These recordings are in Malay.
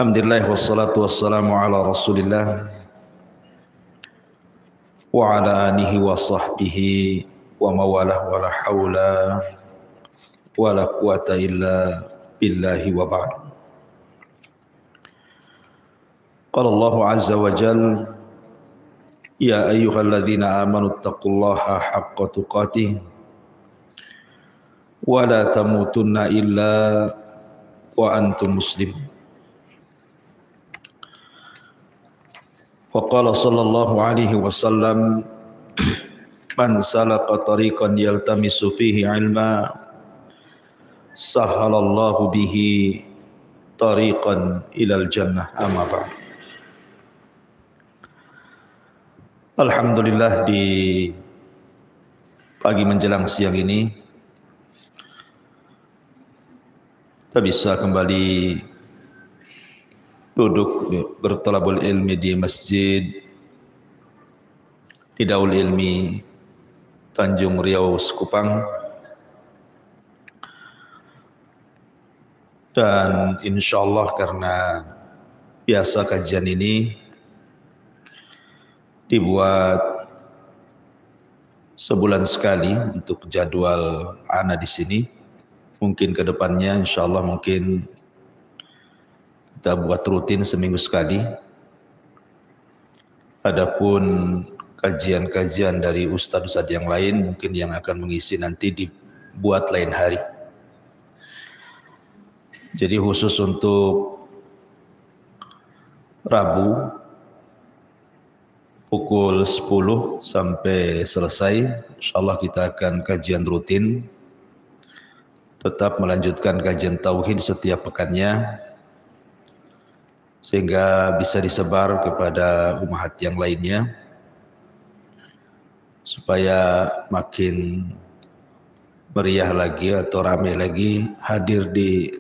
Alhamdulillah wassalatu wassalamu ala Rasulillah wa ala alihi wa sahbihi wa mawalah wa la hawla wa la quwata illa billahi wa ba'd. Qala Allah azza wa jal, ya ayyuhalladzina amanu taqullaha haqqa tuqatih wa la tamutunna illa wa antum muslimun. Wa qala sallallahu alaihi wasallam, man salaka tariqan yaltamisu fihi ilma sahhalallahu bihi tariqan ilal jannah. Amma ba'd. Alhamdulillah, di pagi menjelang siang ini kita bisa kembali duduk bertalabul ilmi di masjid di Daul Ilmi Tanjung Riau Sekupang, dan insyaallah karena biasa kajian ini dibuat sebulan sekali untuk jadwal ana di sini, mungkin ke depannya insyaallah mungkin kita buat rutin seminggu sekali. Adapun kajian-kajian dari ustaz-ustaz yang lain mungkin yang akan mengisi nanti dibuat lain hari. Jadi khusus untuk Rabu pukul 10 sampai selesai, insyaallah kita akan kajian rutin, tetap melanjutkan kajian tauhid setiap pekannya, sehingga bisa disebar kepada umat yang lainnya supaya makin meriah lagi atau ramai lagi hadir di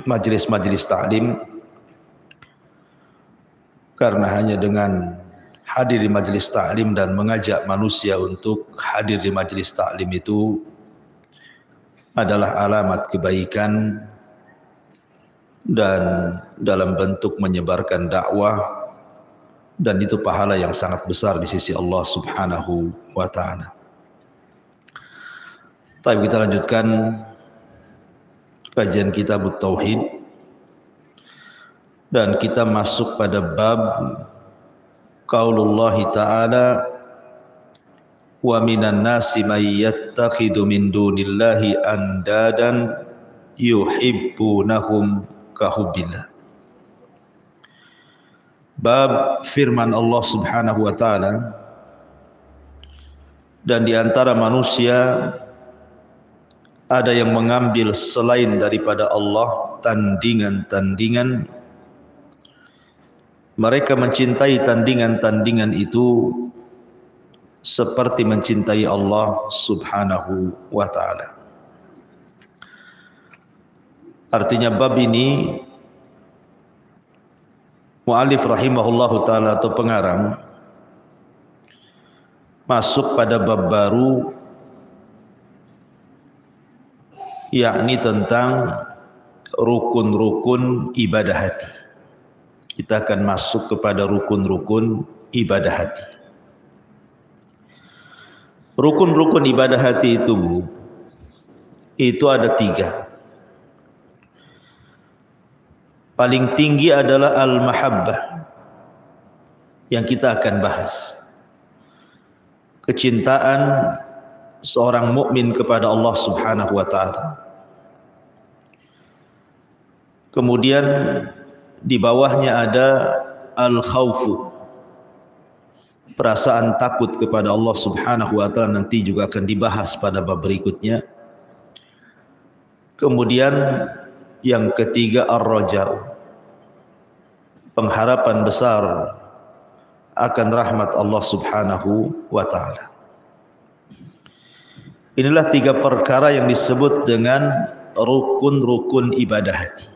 majelis-majelis ta'lim. Karena hanya dengan hadir di majelis ta'lim dan mengajak manusia untuk hadir di majelis ta'lim itu adalah alamat kebaikan dan dalam bentuk menyebarkan dakwah, dan itu pahala yang sangat besar di sisi Allah Subhanahu wa ta'ala. Tapi kita lanjutkan kajian kitab Tauhid, dan kita masuk pada bab qaulullah ta'ala, wa minan nasi may yattakhidhu min dunillahi andadan yuhibbunahum kahubbillah. Bab firman Allah Subhanahu wa ta'ala, dan di antara manusia ada yang mengambil selain daripada Allah tandingan-tandingan. Mereka mencintai tandingan-tandingan itu seperti mencintai Allah Subhanahu wa ta'ala. Artinya bab ini mu'alif rahimahullahu ta'ala atau pengarang masuk pada bab baru, yakni tentang rukun-rukun ibadah hati. Kita akan masuk kepada rukun-rukun ibadah hati. Rukun-rukun ibadah hati itu ada 3. Paling tinggi adalah al-mahabbah yang kita akan bahas. Kecintaan seorang mukmin kepada Allah Subhanahu wa ta'ala. Kemudian di bawahnya ada al-khawfu, perasaan takut kepada Allah Subhanahu wa ta'ala, nanti juga akan dibahas pada bab berikutnya. Kemudian yang ketiga ar-raja'u, pengharapan besar akan rahmat Allah Subhanahu wa ta'ala. Inilah 3 perkara yang disebut dengan rukun-rukun ibadah hati.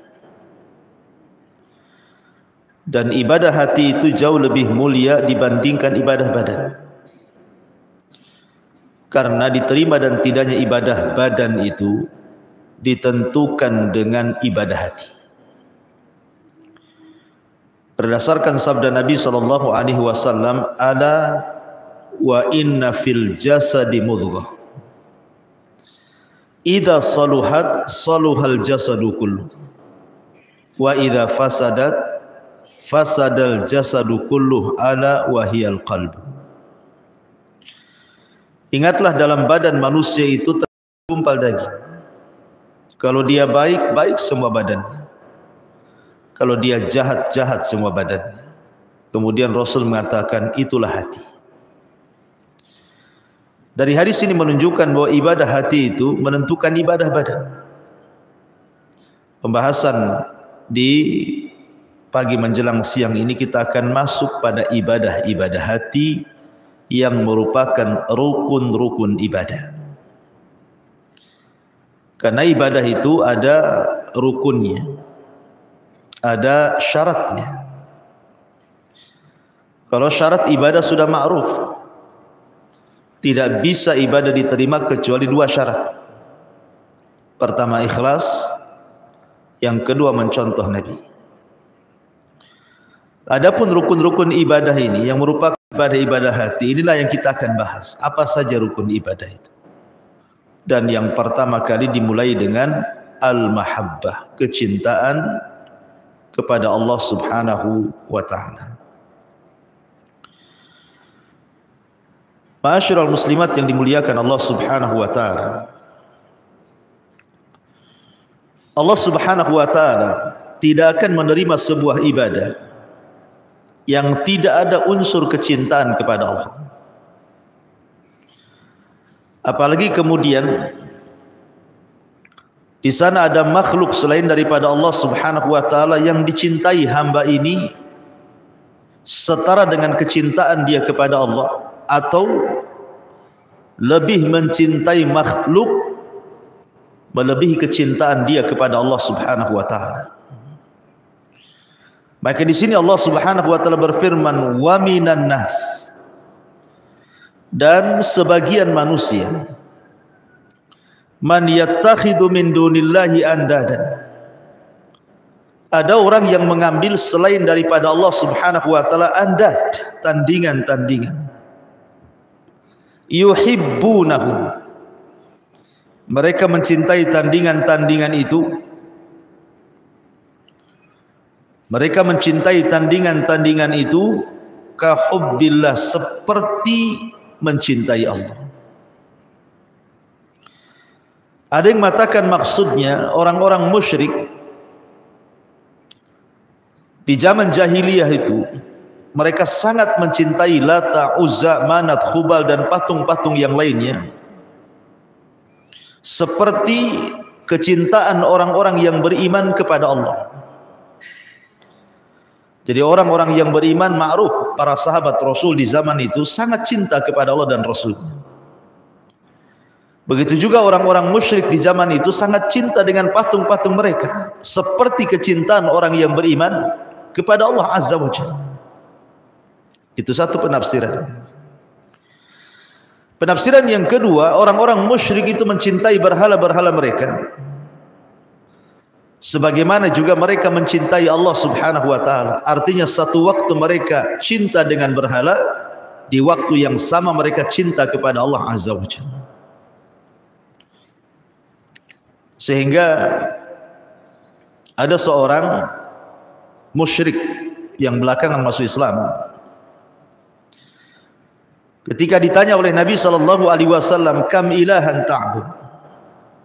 Dan ibadah hati itu jauh lebih mulia dibandingkan ibadah badan. Karena diterima dan tidaknya ibadah badan itu ditentukan dengan ibadah hati. berdasarkan sabda Nabi sallallahu alaihi wasallam, ala wa inna fil jasadi mudghah idza saluhat saluhal jasadu kullu wa idza fasadat fasadal jasadu kulluh ala wa hiyal qalb. Ingatlah, dalam badan manusia itu tergumpal daging. Kalau dia baik, baik semua badannya. Kalau dia jahat, jahat semua badannya. Kemudian Rasul mengatakan, itulah hati. Dari hadis ini menunjukkan bahwa ibadah hati itu menentukan ibadah badan. Pembahasan di pagi menjelang siang ini kita akan masuk pada ibadah-ibadah hati yang merupakan rukun-rukun ibadah. Karena ibadah itu ada rukunnya, ada syaratnya. Kalau syarat ibadah sudah ma'ruf, tidak bisa ibadah diterima kecuali dua syarat. Pertama ikhlas, yang kedua mencontoh Nabi. Adapun rukun-rukun ibadah ini yang merupakan ibadah-ibadah hati, inilah yang kita akan bahas. Apa saja rukun ibadah itu? Dan yang pertama kali dimulai dengan al-mahabbah, kecintaan kepada Allah Subhanahu wa taala. Ma'asyiral muslimat yang dimuliakan Allah Subhanahu wa taala. Allah Subhanahu wa taala tidak akan menerima sebuah ibadah yang tidak ada unsur kecintaan kepada Allah. Apalagi kemudian di sana ada makhluk selain daripada Allah Subhanahu wa taala yang dicintai hamba ini setara dengan kecintaan dia kepada Allah, atau lebih mencintai makhluk melebihi kecintaan dia kepada Allah Subhanahu wa taala. Maka di sini Allah Subhanahu wa taala berfirman, wa minan nas, dan sebagian manusia, man yattakhidhu min dunillahi andadan, ada orang yang mengambil selain daripada Allah Subhanahu wa taala andad, tandingan-tandingan. Yuhibbunahum, mereka mencintai tandingan-tandingan itu. Mereka mencintai tandingan-tandingan itu kahubbillah, seperti mencintai Allah. Ada yang mengatakan maksudnya orang-orang musyrik di zaman jahiliyah itu, mereka sangat mencintai Lata, Uzza, Manat, Khubal dan patung-patung yang lainnya, seperti kecintaan orang-orang yang beriman kepada Allah. Jadi orang-orang yang beriman ma'ruf, para sahabat Rasul di zaman itu sangat cinta kepada Allah dan Rasulnya. Begitu juga orang-orang musyrik di zaman itu sangat cinta dengan patung-patung mereka, seperti kecintaan orang yang beriman kepada Allah Azza wa Jalla. Itu satu penafsiran. Penafsiran yang kedua, orang-orang musyrik itu mencintai berhala-berhala mereka, sebagaimana juga mereka mencintai Allah Subhanahu wa taala. Artinya satu waktu mereka cinta dengan berhala, di waktu yang sama mereka cinta kepada Allah Azza wa Jalla. Sehingga ada seorang musyrik yang belakangan masuk Islam, ketika ditanya oleh Nabi sallallahu alaihi wasallam, kam ilahan ta'bud,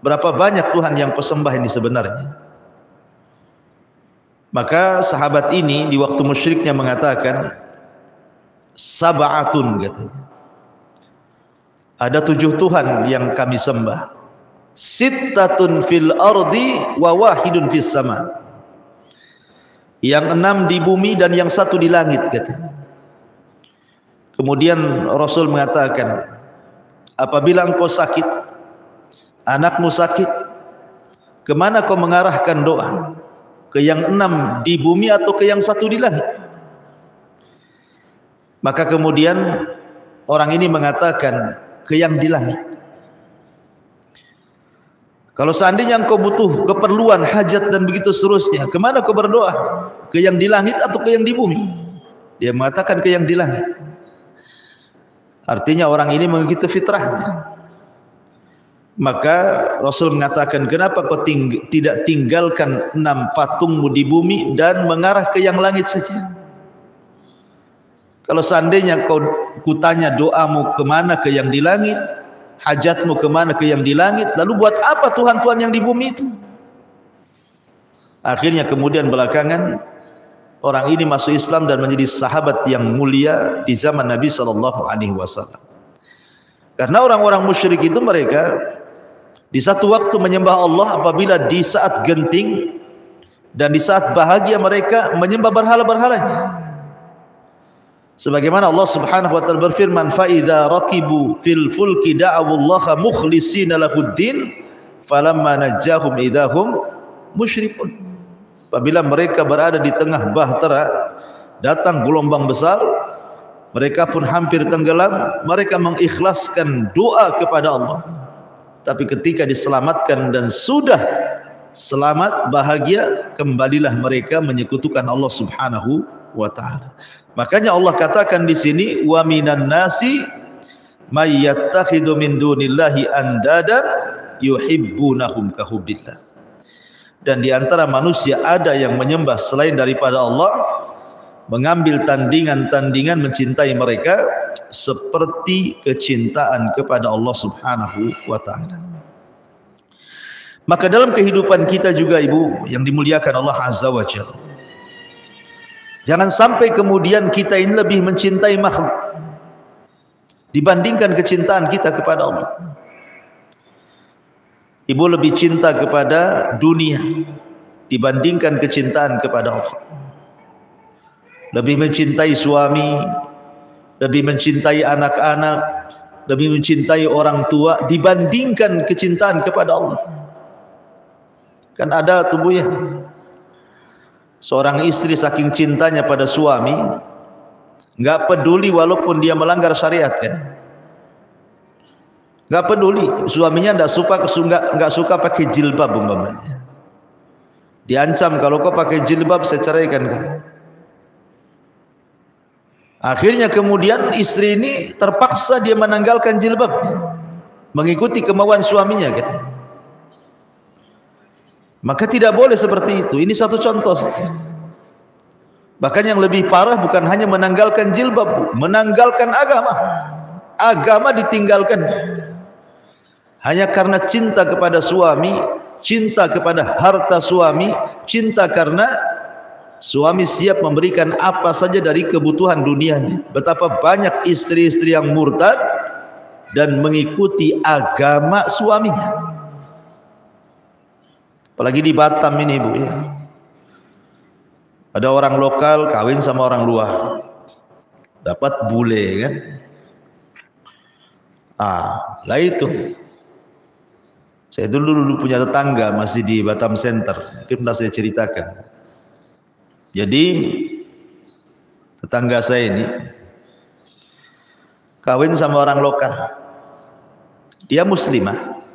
berapa banyak Tuhan yang kau sembah ini sebenarnya? Maka sahabat ini di waktu musyriknya mengatakan, sab'atun, katanya. Ada 7 Tuhan yang kami sembah. Sittatun fil ardi wa wahidun fis sama. Yang 6 di bumi dan yang 1 di langit, katanya. Kemudian Rasul mengatakan, apabila engkau sakit, anakmu sakit, kemana kau mengarahkan doa? Ke yang 6 di bumi atau ke yang 1 di langit? Maka kemudian orang ini mengatakan ke yang di langit. Kalau seandainya engkau butuh keperluan, hajat dan begitu seterusnya, kemana kau berdoa? Ke yang di langit atau ke yang di bumi? Dia mengatakan ke yang di langit. Artinya orang ini mengikuti fitrahnya. Maka Rasul mengatakan, kenapa kau tidak tinggalkan 6 patungmu di bumi dan mengarah ke yang langit saja? Kalau seandainya kau kutanya doamu kemana, ke yang di langit, hajatmu kemana, ke yang di langit, lalu buat apa Tuhan-Tuhan yang di bumi itu? Akhirnya kemudian belakangan orang ini masuk Islam dan menjadi sahabat yang mulia di zaman Nabi SAW. Karena orang-orang musyrik itu mereka di satu waktu menyembah Allah apabila di saat genting, dan di saat bahagia mereka menyembah berhala-berhalanya. Sebagaimana Allah Subhanahu wa taala berfirman, fa idza raqibu fil fulki da'awullaha mukhlishina lahuddin falamma najjahum idahum musyrikun. Apabila mereka berada di tengah bahtera, datang gelombang besar, mereka pun hampir tenggelam, mereka mengikhlaskan doa kepada Allah. Tapi ketika diselamatkan dan sudah selamat bahagia, kembalilah mereka menyekutukan Allah Subhanahu wa taala. Makanya Allah katakan di sini, wa minan nasi may yattakhidhu min dunillahi andadan yuhibbunahum kahubbillah. Dan di antara manusia ada yang menyembah selain daripada Allah, mengambil tandingan-tandingan mencintai mereka seperti kecintaan kepada Allah Subhanahu wa taala. Maka dalam kehidupan kita juga Ibu yang dimuliakan Allah Azza wa Jalla, jangan sampai kemudian kita ini lebih mencintai makhluk dibandingkan kecintaan kita kepada Allah. Ibu lebih cinta kepada dunia dibandingkan kecintaan kepada Allah. Lebih mencintai suami, lebih mencintai anak-anak, lebih mencintai orang tua dibandingkan kecintaan kepada Allah. Kan ada tubuhnya. Seorang istri saking cintanya pada suami, enggak peduli walaupun dia melanggar syariat kan. Enggak peduli, suaminya enggak suka pakai jilbab umpamanya. Diancam, kalau kau pakai jilbab saya ceraikan kan. Akhirnya kemudian istri ini terpaksa dia menanggalkan jilbabnya, mengikuti kemauan suaminya kan. Maka tidak boleh seperti itu. Ini satu contoh saja. Bahkan yang lebih parah bukan hanya menanggalkan jilbab, menanggalkan agama. Agama ditinggalkan hanya karena cinta kepada suami, cinta kepada harta suami, cinta karena suami siap memberikan apa saja dari kebutuhan dunianya. Betapa banyak istri-istri yang murtad dan mengikuti agama suaminya. Apalagi di Batam ini Bu ya. Ada orang lokal kawin sama orang luar, dapat bule kan. Lah itu. Saya dulu punya tetangga masih di Batam Center, mungkin pernah saya ceritakan. Jadi tetangga saya ini kawin sama orang lokal. Dia muslimah.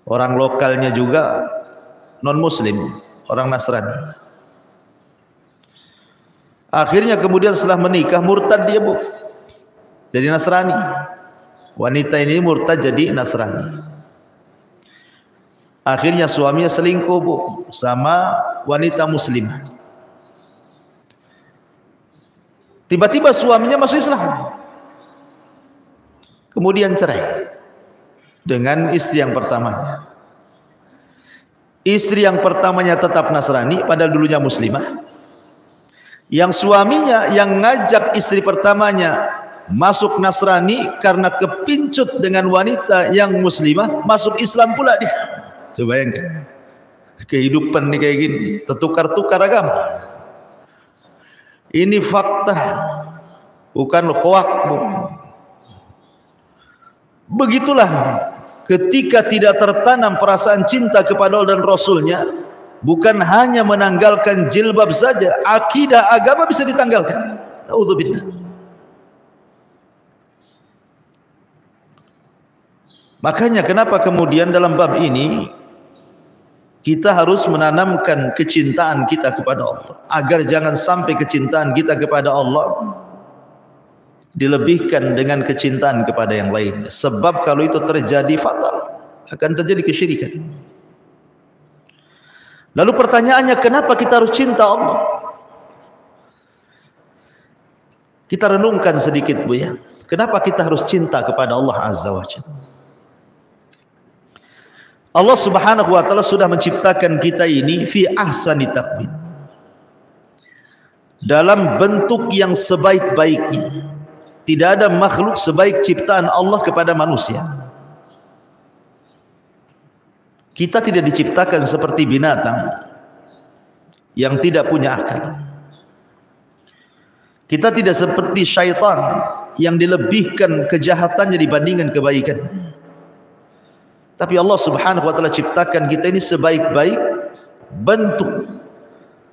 Orang lokalnya juga non-muslim, orang Nasrani. Akhirnya kemudian setelah menikah murtad dia Bu, jadi Nasrani. Wanita ini murtad jadi Nasrani. Akhirnya suaminya selingkuh Bu sama wanita muslimah. Tiba-tiba suaminya masuk Islam, kemudian cerai dengan istri yang pertamanya. Istri yang pertamanya tetap Nasrani padahal dulunya muslimah. Yang suaminya yang ngajak istri pertamanya masuk Nasrani karena kepincut dengan wanita yang muslimah, masuk Islam pula dia. Coba bayangkan. Kehidupan nih kayak gini, tertukar-tukar agama. Ini fakta, bukan hoak Bu. Begitulah ketika tidak tertanam perasaan cinta kepada Allah dan Rasulnya, bukan hanya menanggalkan jilbab saja, akidah agama bisa ditanggalkan. Naudzubillah. Makanya kenapa kemudian dalam bab ini kita harus menanamkan kecintaan kita kepada Allah, agar jangan sampai kecintaan kita kepada Allah dilebihkan dengan kecintaan kepada yang lain. Sebab kalau itu terjadi fatal, akan terjadi kesyirikan. Lalu pertanyaannya, kenapa kita harus cinta Allah? Kita renungkan sedikit, Bu, ya. Kenapa kita harus cinta kepada Allah Azza wa Jalla? Allah Subhanahu wa taala sudah menciptakan kita ini fi ahsani taqwim, dalam bentuk yang sebaik-baiknya. Tidak ada makhluk sebaik ciptaan Allah kepada manusia. Kita tidak diciptakan seperti binatang yang tidak punya akal. Kita tidak seperti syaitan yang dilebihkan kejahatannya dibandingkan kebaikan. Tapi Allah Subhanahu wa taala ciptakan kita ini sebaik-baik bentuk.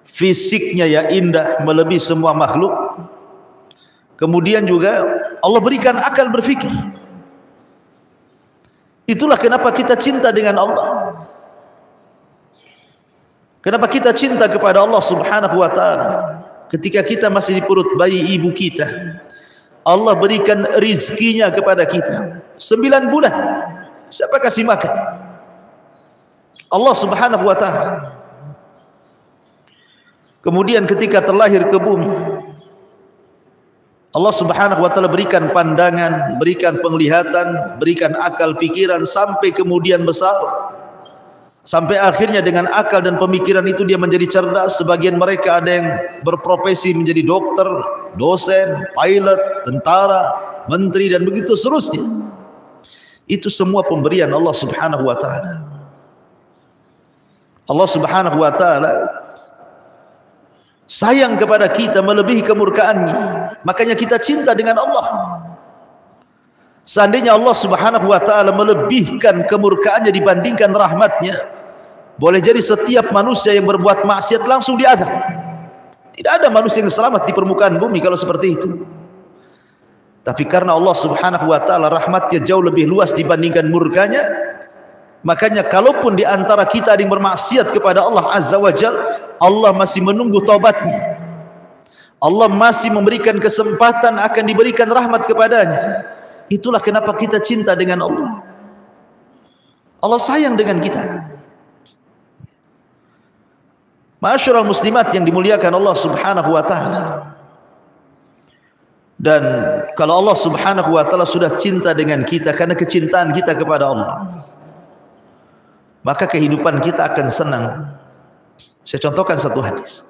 Fisiknya ya indah melebihi semua makhluk. Kemudian juga Allah berikan akal berfikir. Itulah kenapa kita cinta dengan Allah. Kenapa kita cinta kepada Allah Subhanahu wa taala? Ketika kita masih di perut bayi ibu kita, Allah berikan rizkinya kepada kita 9 bulan. Siapa kasih makan? Allah Subhanahu wa taala. Kemudian ketika terlahir ke bumi, Allah Subhanahu wa taala berikan pandangan, berikan penglihatan, berikan akal pikiran sampai kemudian besar. Sampai akhirnya dengan akal dan pemikiran itu dia menjadi cerdas. Sebagian mereka ada yang berprofesi menjadi dokter, dosen, pilot, tentara, menteri dan begitu seterusnya. Itu semua pemberian Allah Subhanahu wa taala. Allah Subhanahu wa taala sayang kepada kita melebihi kemurkaannya. Makanya kita cinta dengan Allah. Seandainya Allah Subhanahu wa taala melebihkan kemurkaannya dibandingkan rahmatnya, boleh jadi setiap manusia yang berbuat maksiat langsung diazab. Tidak ada manusia yang selamat di permukaan bumi kalau seperti itu. Tapi karena Allah Subhanahu wa taala rahmatnya jauh lebih luas dibandingkan murkanya, makanya kalaupun di antara kita ada yang bermaksiat kepada Allah Azza wa Jalla, Allah masih menunggu taubatnya. Allah masih memberikan kesempatan, akan diberikan rahmat kepadanya. Itulah kenapa kita cinta dengan Allah. Allah sayang dengan kita. Ma'asyiral muslimat yang dimuliakan Allah Subhanahu wa taala. Dan kalau Allah Subhanahu wa taala sudah cinta dengan kita karena kecintaan kita kepada Allah, maka kehidupan kita akan senang. Saya contohkan satu hadis.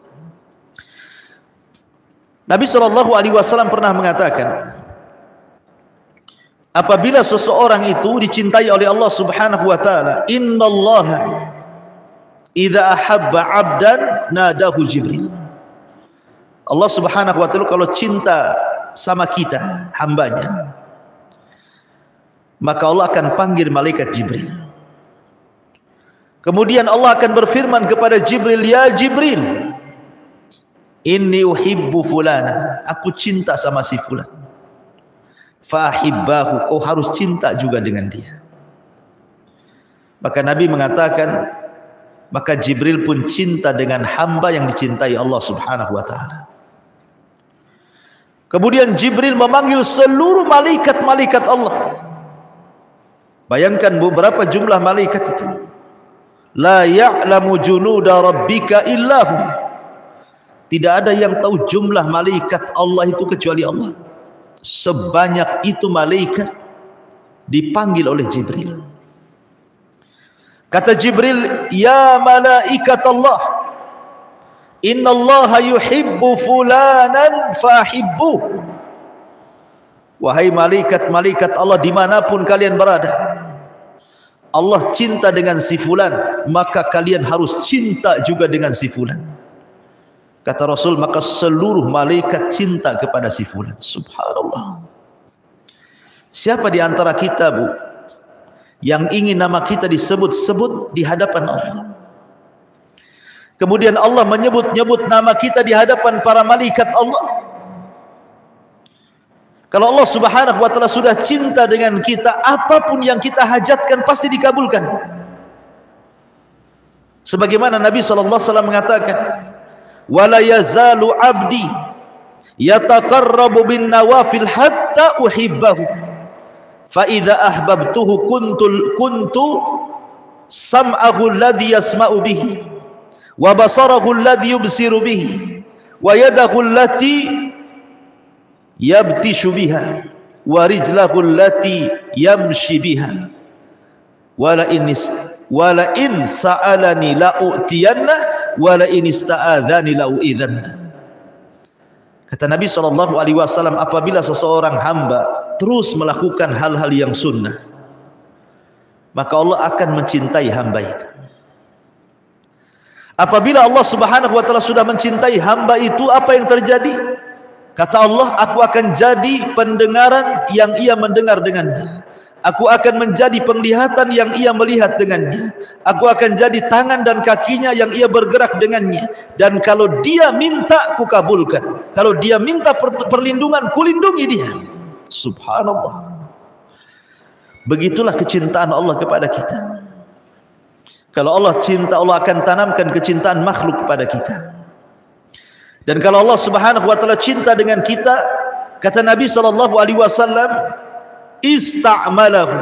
Nabi SAW pernah mengatakan, apabila seseorang itu dicintai oleh Allah Subhanahu wa taala, innallaha idza ahabba 'abdan nadahu Jibril. Allah Subhanahu wa taala kalau cinta sama kita, hambanya, maka Allah akan panggil malaikat Jibril. Kemudian Allah akan berfirman kepada Jibril, ya Jibril, inni uhibbu fulana, aku cinta sama si fulan. Fahibbahu, kau harus cinta juga dengan dia. Maka Nabi mengatakan, maka Jibril pun cinta dengan hamba yang dicintai Allah Subhanahu wa taala. Kemudian Jibril memanggil seluruh malaikat-malaikat Allah. Bayangkan beberapa jumlah malaikat itu. La ya'lamu junuda rabbika illahu. Tidak ada yang tahu jumlah malaikat Allah itu kecuali Allah. Sebanyak itu malaikat dipanggil oleh Jibril. Kata Jibril, ya malaikat Allah, innallaha yuhibbu fulanan fahibbuh. Wahai malaikat-malaikat Allah dimanapun kalian berada, Allah cinta dengan si fulan, maka kalian harus cinta juga dengan si fulan. Kata Rasul, maka seluruh malaikat cinta kepada si fulan. Subhanallah. Siapa di antara kita, Bu, yang ingin nama kita disebut-sebut di hadapan Allah? Kemudian Allah menyebut-nyebut nama kita di hadapan para malaikat Allah. Kalau Allah Subhanahu wa taala sudah cinta dengan kita, apapun yang kita hajatkan pasti dikabulkan. Sebagaimana Nabi sallallahu alaihi wasallam mengatakan, "Wala yazalu 'abdi yataqarrabu bin nawafil hatta uhibbahu. Fa idza ahbabtuhu kuntu sam'ahu alladhi yasma'u bihi, wa basarahu alladhi yubsiru bihi, wa yadahu allati yabtishu biha, wa rijlahu allati yamshi biha, wala in sa'alani la'utiyanna, wala in ista'adhani la'uidhanna." Kata Nabi SAW, apabila seseorang hamba terus melakukan hal-hal yang sunnah, maka Allah akan mencintai hamba itu. Apabila Allah Subhanahu wa taala sudah mencintai hamba itu, apa yang terjadi? Kata Allah, aku akan jadi pendengaran yang ia mendengar dengannya, aku akan menjadi penglihatan yang ia melihat dengannya, aku akan jadi tangan dan kakinya yang ia bergerak dengannya, dan kalau dia minta ku kabulkan, kalau dia minta perlindungan ku lindungi dia. Subhanallah. Begitulah kecintaan Allah kepada kita. Kalau Allah cinta, Allah akan tanamkan kecintaan makhluk kepada kita. Dan kalau Allah Subhanahu wa taala cinta dengan kita, kata Nabi SAW, ista'malahu.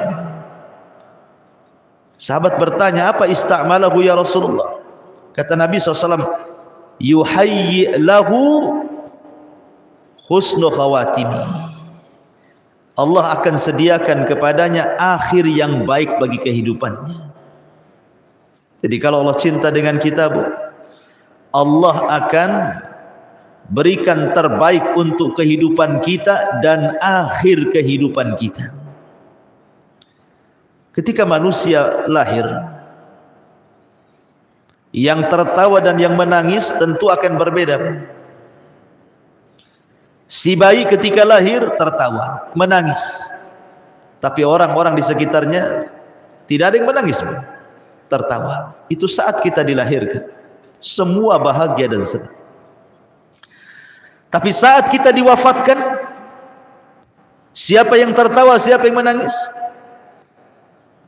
Sahabat bertanya, apa ista'malahu ya Rasulullah? Kata Nabi SAW, yuhayyi lahu husnu khawatimi. Allah akan sediakan kepadanya akhir yang baik bagi kehidupannya. Jadi kalau Allah cinta dengan kita, Bu, Allah akan berikan terbaik untuk kehidupan kita dan akhir kehidupan kita. Ketika manusia lahir, yang tertawa dan yang menangis tentu akan berbeda. Si bayi ketika lahir tertawa, menangis, tapi orang-orang di sekitarnya tidak ada yang menangis, tertawa. Itu saat kita dilahirkan, semua bahagia dan senang. Tapi saat kita diwafatkan, siapa yang tertawa, siapa yang menangis?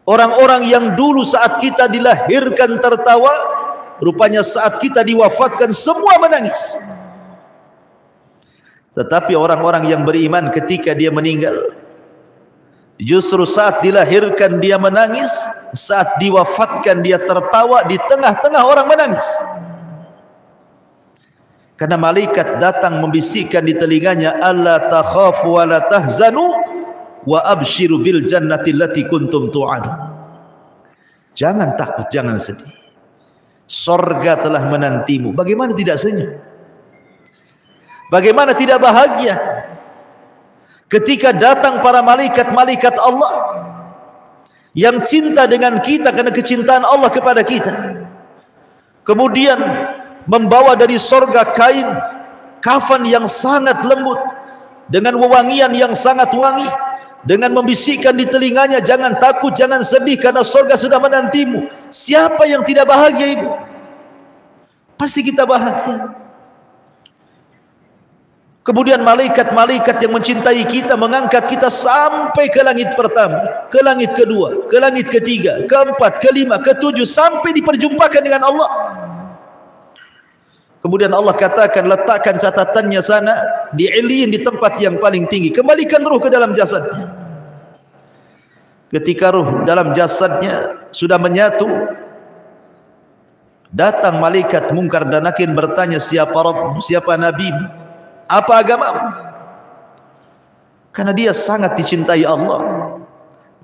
Orang-orang yang dulu saat kita dilahirkan tertawa, rupanya saat kita diwafatkan semua menangis. Tetapi orang-orang yang beriman ketika dia meninggal, justru saat dilahirkan dia menangis, saat diwafatkan dia tertawa, di tengah-tengah orang menangis. Karena malaikat datang membisikkan di telinganya, alla takhafu wa la tahzanu wa abshiru bil jannati allati kuntum tu'adun. Jangan takut, jangan sedih, surga telah menantimu. Bagaimana tidak senyum? Bagaimana tidak bahagia ketika datang para malaikat-malaikat Allah yang cinta dengan kita karena kecintaan Allah kepada kita, kemudian membawa dari sorga kain kafan yang sangat lembut dengan wewangian yang sangat wangi, dengan membisikkan di telinganya, jangan takut, jangan sedih karena sorga sudah menantimu. Siapa yang tidak bahagia itu? Pasti kita bahagia. Kemudian malaikat-malaikat yang mencintai kita mengangkat kita sampai ke langit pertama, ke langit kedua, ke langit ketiga, keempat, kelima, ketujuh, sampai diperjumpakan dengan Allah. Kemudian Allah katakan, letakkan catatannya sana di Iliyin, di tempat yang paling tinggi. Kembalikan ruh ke dalam jasadnya. Ketika ruh dalam jasadnya sudah menyatu, datang malaikat Munkar dan Nakir bertanya, siapa Rabb, siapa Nabi, apa agamamu? Karena dia sangat dicintai Allah.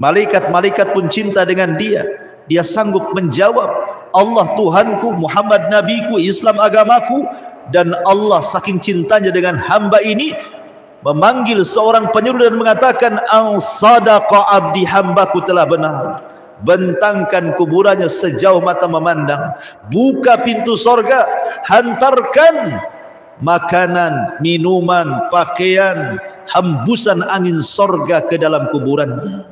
Malaikat-malaikat pun cinta dengan dia. Dia sanggup menjawab, Allah Tuhanku, Muhammad Nabiku, Islam agamaku. Dan Allah saking cintanya dengan hamba ini, memanggil seorang penyeru dan mengatakan, ang sadaqa abdi, hambaku telah benar. Bentangkan kuburannya sejauh mata memandang, buka pintu sorga, hantarkan makanan, minuman, pakaian, hembusan angin sorga ke dalam kuburannya.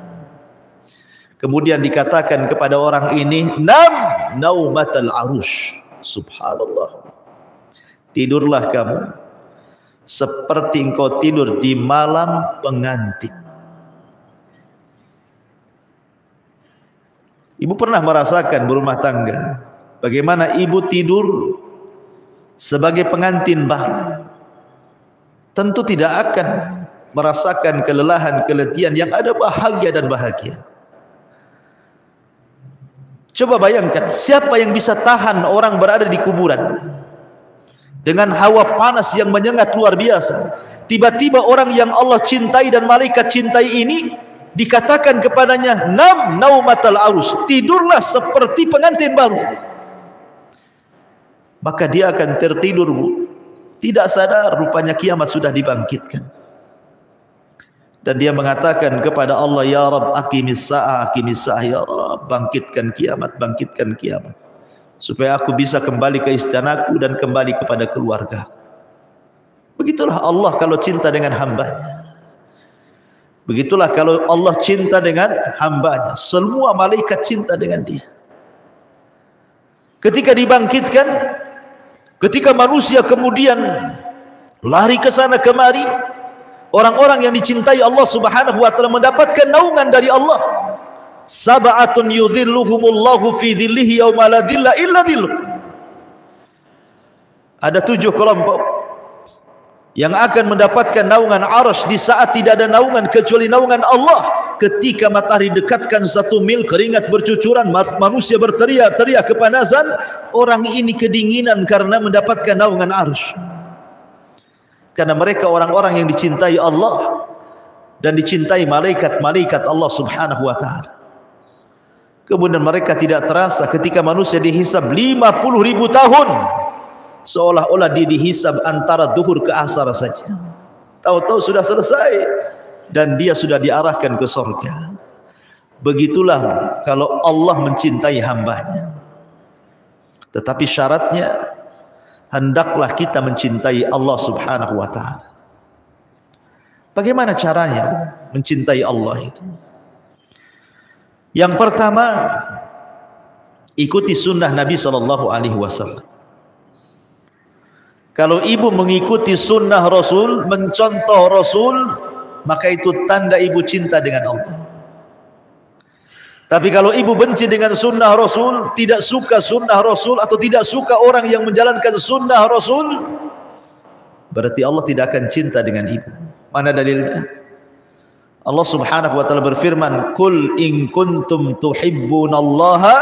Kemudian dikatakan kepada orang ini, nam naumatal arush. Subhanallah, tidurlah kamu seperti engkau tidur di malam pengantin. Ibu pernah merasakan berumah tangga bagaimana ibu tidur sebagai pengantin baru? Tentu tidak akan merasakan kelelahan, keletihan, yang ada bahagia dan bahagia. Coba bayangkan, siapa yang bisa tahan orang berada di kuburan dengan hawa panas yang menyengat luar biasa? Tiba-tiba orang yang Allah cintai dan malaikat cintai ini dikatakan kepadanya, nam naumatal arus, tidurlah seperti pengantin baru. Maka dia akan tertidur, Bu. Tidak sadar rupanya kiamat sudah dibangkitkan. Dan dia mengatakan kepada Allah, ya Rabb, aqimis sa'ah, ya Rabb, bangkitkan kiamat, supaya aku bisa kembali ke istanaku dan kembali kepada keluarga. Begitulah Allah kalau cinta dengan hambanya. Begitulah kalau Allah cinta dengan hambanya. Semua malaikat cinta dengan dia. Ketika dibangkitkan, ketika manusia kemudian lari ke sana kemari, orang-orang yang dicintai Allah Subhanahu wa taala mendapatkan naungan dari Allah. Sab'atun yudhilluhumullahu fi dhillihi yauma la dhilla illa dhilluh. Ada 7 kelompok yang akan mendapatkan naungan arsy di saat tidak ada naungan kecuali naungan Allah. Ketika matahari dekatkan 1 mil, keringat bercucuran, manusia berteriak-teriak kepanasan, orang ini kedinginan karena mendapatkan naungan arsy. Karena mereka orang-orang yang dicintai Allah dan dicintai malaikat-malaikat Allah Subhanahu wa taala. Kemudian mereka tidak terasa ketika manusia dihisab 50.000 tahun, seolah-olah dia dihisab antara duhur ke asar saja. Tahu-tahu sudah selesai dan dia sudah diarahkan ke surga. Begitulah kalau Allah mencintai hambanya. Tetapi syaratnya, hendaklah kita mencintai Allah Subhanahu wa taala. Bagaimana caranya mencintai Allah itu? Yang pertama, ikuti sunnah Nabi SAW. Kalau ibu mengikuti sunnah Rasul, mencontoh Rasul, maka itu tanda ibu cinta dengan Allah. Tapi kalau ibu benci dengan sunnah Rasul, tidak suka sunnah Rasul, atau tidak suka orang yang menjalankan sunnah Rasul, berarti Allah tidak akan cinta dengan ibu. Mana dalilnya? Allah Subhanahu wa taala berfirman, "Qul in kuntum tuhibbunallaha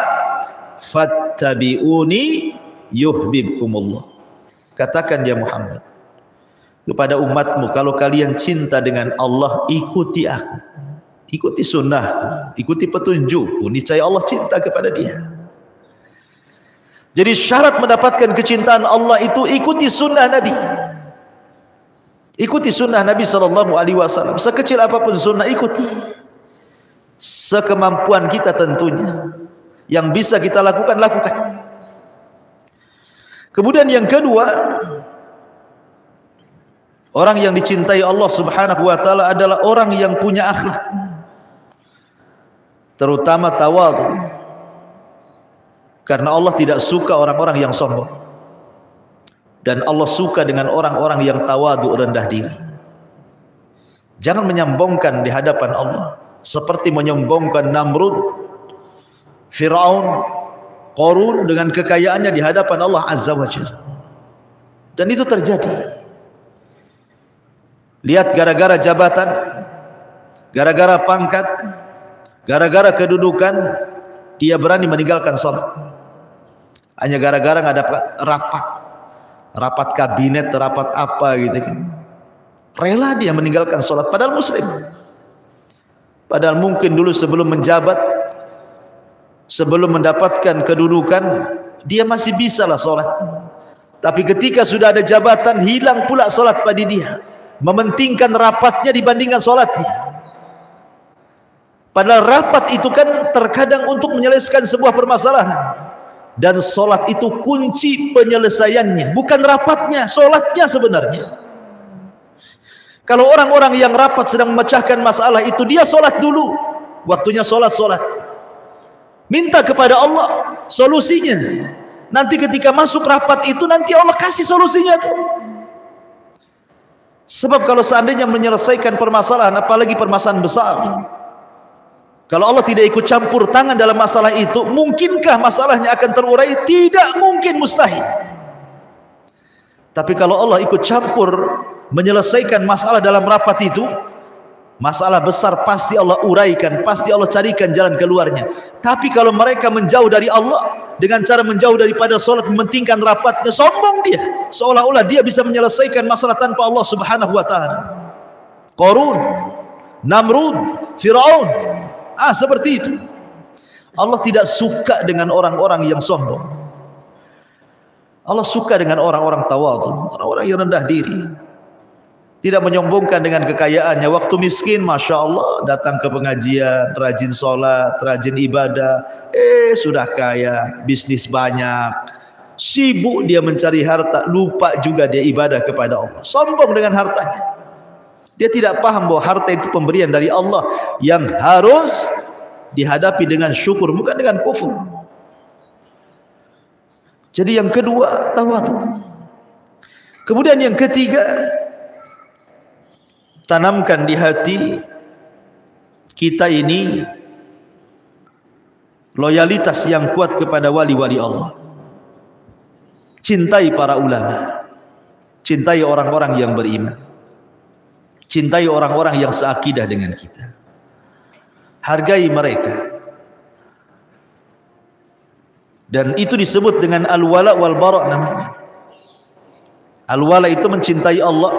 fattabi'uni yuhibbukumullah." Katakan ya Muhammad kepada umatmu, kalau kalian cinta dengan Allah, ikuti aku, ikuti sunnahku, ikuti petunjukku, niscaya Allah cinta kepada dia. Jadi syarat mendapatkan kecintaan Allah itu ikuti sunnah Nabi. Ikuti sunnah Nabi SAW. Sekecil apapun sunnah, ikuti. Sekemampuan kita tentunya. Yang bisa kita lakukan, lakukan. Kemudian yang kedua, orang yang dicintai Allah Subhanahu wa taala adalah orang yang punya akhlak, terutama tawadhu. Karena Allah tidak suka orang-orang yang sombong. Dan Allah suka dengan orang-orang yang tawadhu, rendah diri. Jangan menyombongkan di hadapan Allah seperti menyombongkan Namrud, Fir'aun, Qarun dengan kekayaannya di hadapan Allah Azza wa Jalla. Dan itu terjadi. Lihat, gara-gara jabatan, gara-gara pangkat, gara-gara kedudukan, dia berani meninggalkan sholat. Hanya gara-gara nggak dapat rapat kabinet, rapat apa gitu kan. Rela dia meninggalkan sholat padahal muslim. Padahal mungkin dulu sebelum menjabat, sebelum mendapatkan kedudukan, dia masih bisa lah sholat. Tapi ketika sudah ada jabatan, hilang pula sholat pada dia. Mementingkan rapatnya dibandingkan sholatnya. Padahal rapat itu kan terkadang untuk menyelesaikan sebuah permasalahan. Dan solat itu kunci penyelesaiannya, bukan rapatnya, solatnya sebenarnya. Kalau orang-orang yang rapat sedang memecahkan masalah itu, dia solat dulu, waktunya solat. Minta kepada Allah solusinya. Nanti ketika masuk rapat itu, nanti Allah kasih solusinya tuh. Sebab kalau seandainya menyelesaikan permasalahan, apalagi permasalahan besar, kalau Allah tidak ikut campur tangan dalam masalah itu, mungkinkah masalahnya akan terurai? Tidak mungkin, mustahil. Tapi kalau Allah ikut campur menyelesaikan masalah dalam rapat itu, masalah besar pasti Allah uraikan, pasti Allah carikan jalan keluarnya. Tapi kalau mereka menjauh dari Allah dengan cara menjauh daripada solat, mementingkan rapatnya, sombong dia, seolah-olah dia bisa menyelesaikan masalah tanpa Allah Subhanahu wa ta'ala. Qarun, Namrud, Firaun, seperti itu. Allah tidak suka dengan orang-orang yang sombong. Allah suka dengan orang-orang tawadhu, orang-orang yang rendah diri, tidak menyombongkan dengan kekayaannya. Waktu miskin, Masya Allah, datang ke pengajian, rajin sholat, rajin ibadah, sudah kaya, bisnis banyak, sibuk dia mencari harta, lupa juga dia ibadah kepada Allah, sombong dengan hartanya. Dia tidak paham bahwa harta itu pemberian dari Allah yang harus dihadapi dengan syukur, bukan dengan kufur. Jadi yang kedua, tawadhu. Kemudian yang ketiga, tanamkan di hati kita ini loyalitas yang kuat kepada wali-wali Allah. Cintai para ulama, cintai orang-orang yang beriman, cintai orang-orang yang seakidah dengan kita, hargai mereka. Dan itu disebut dengan al-wala wal bara namanya. Al-wala itu mencintai Allah,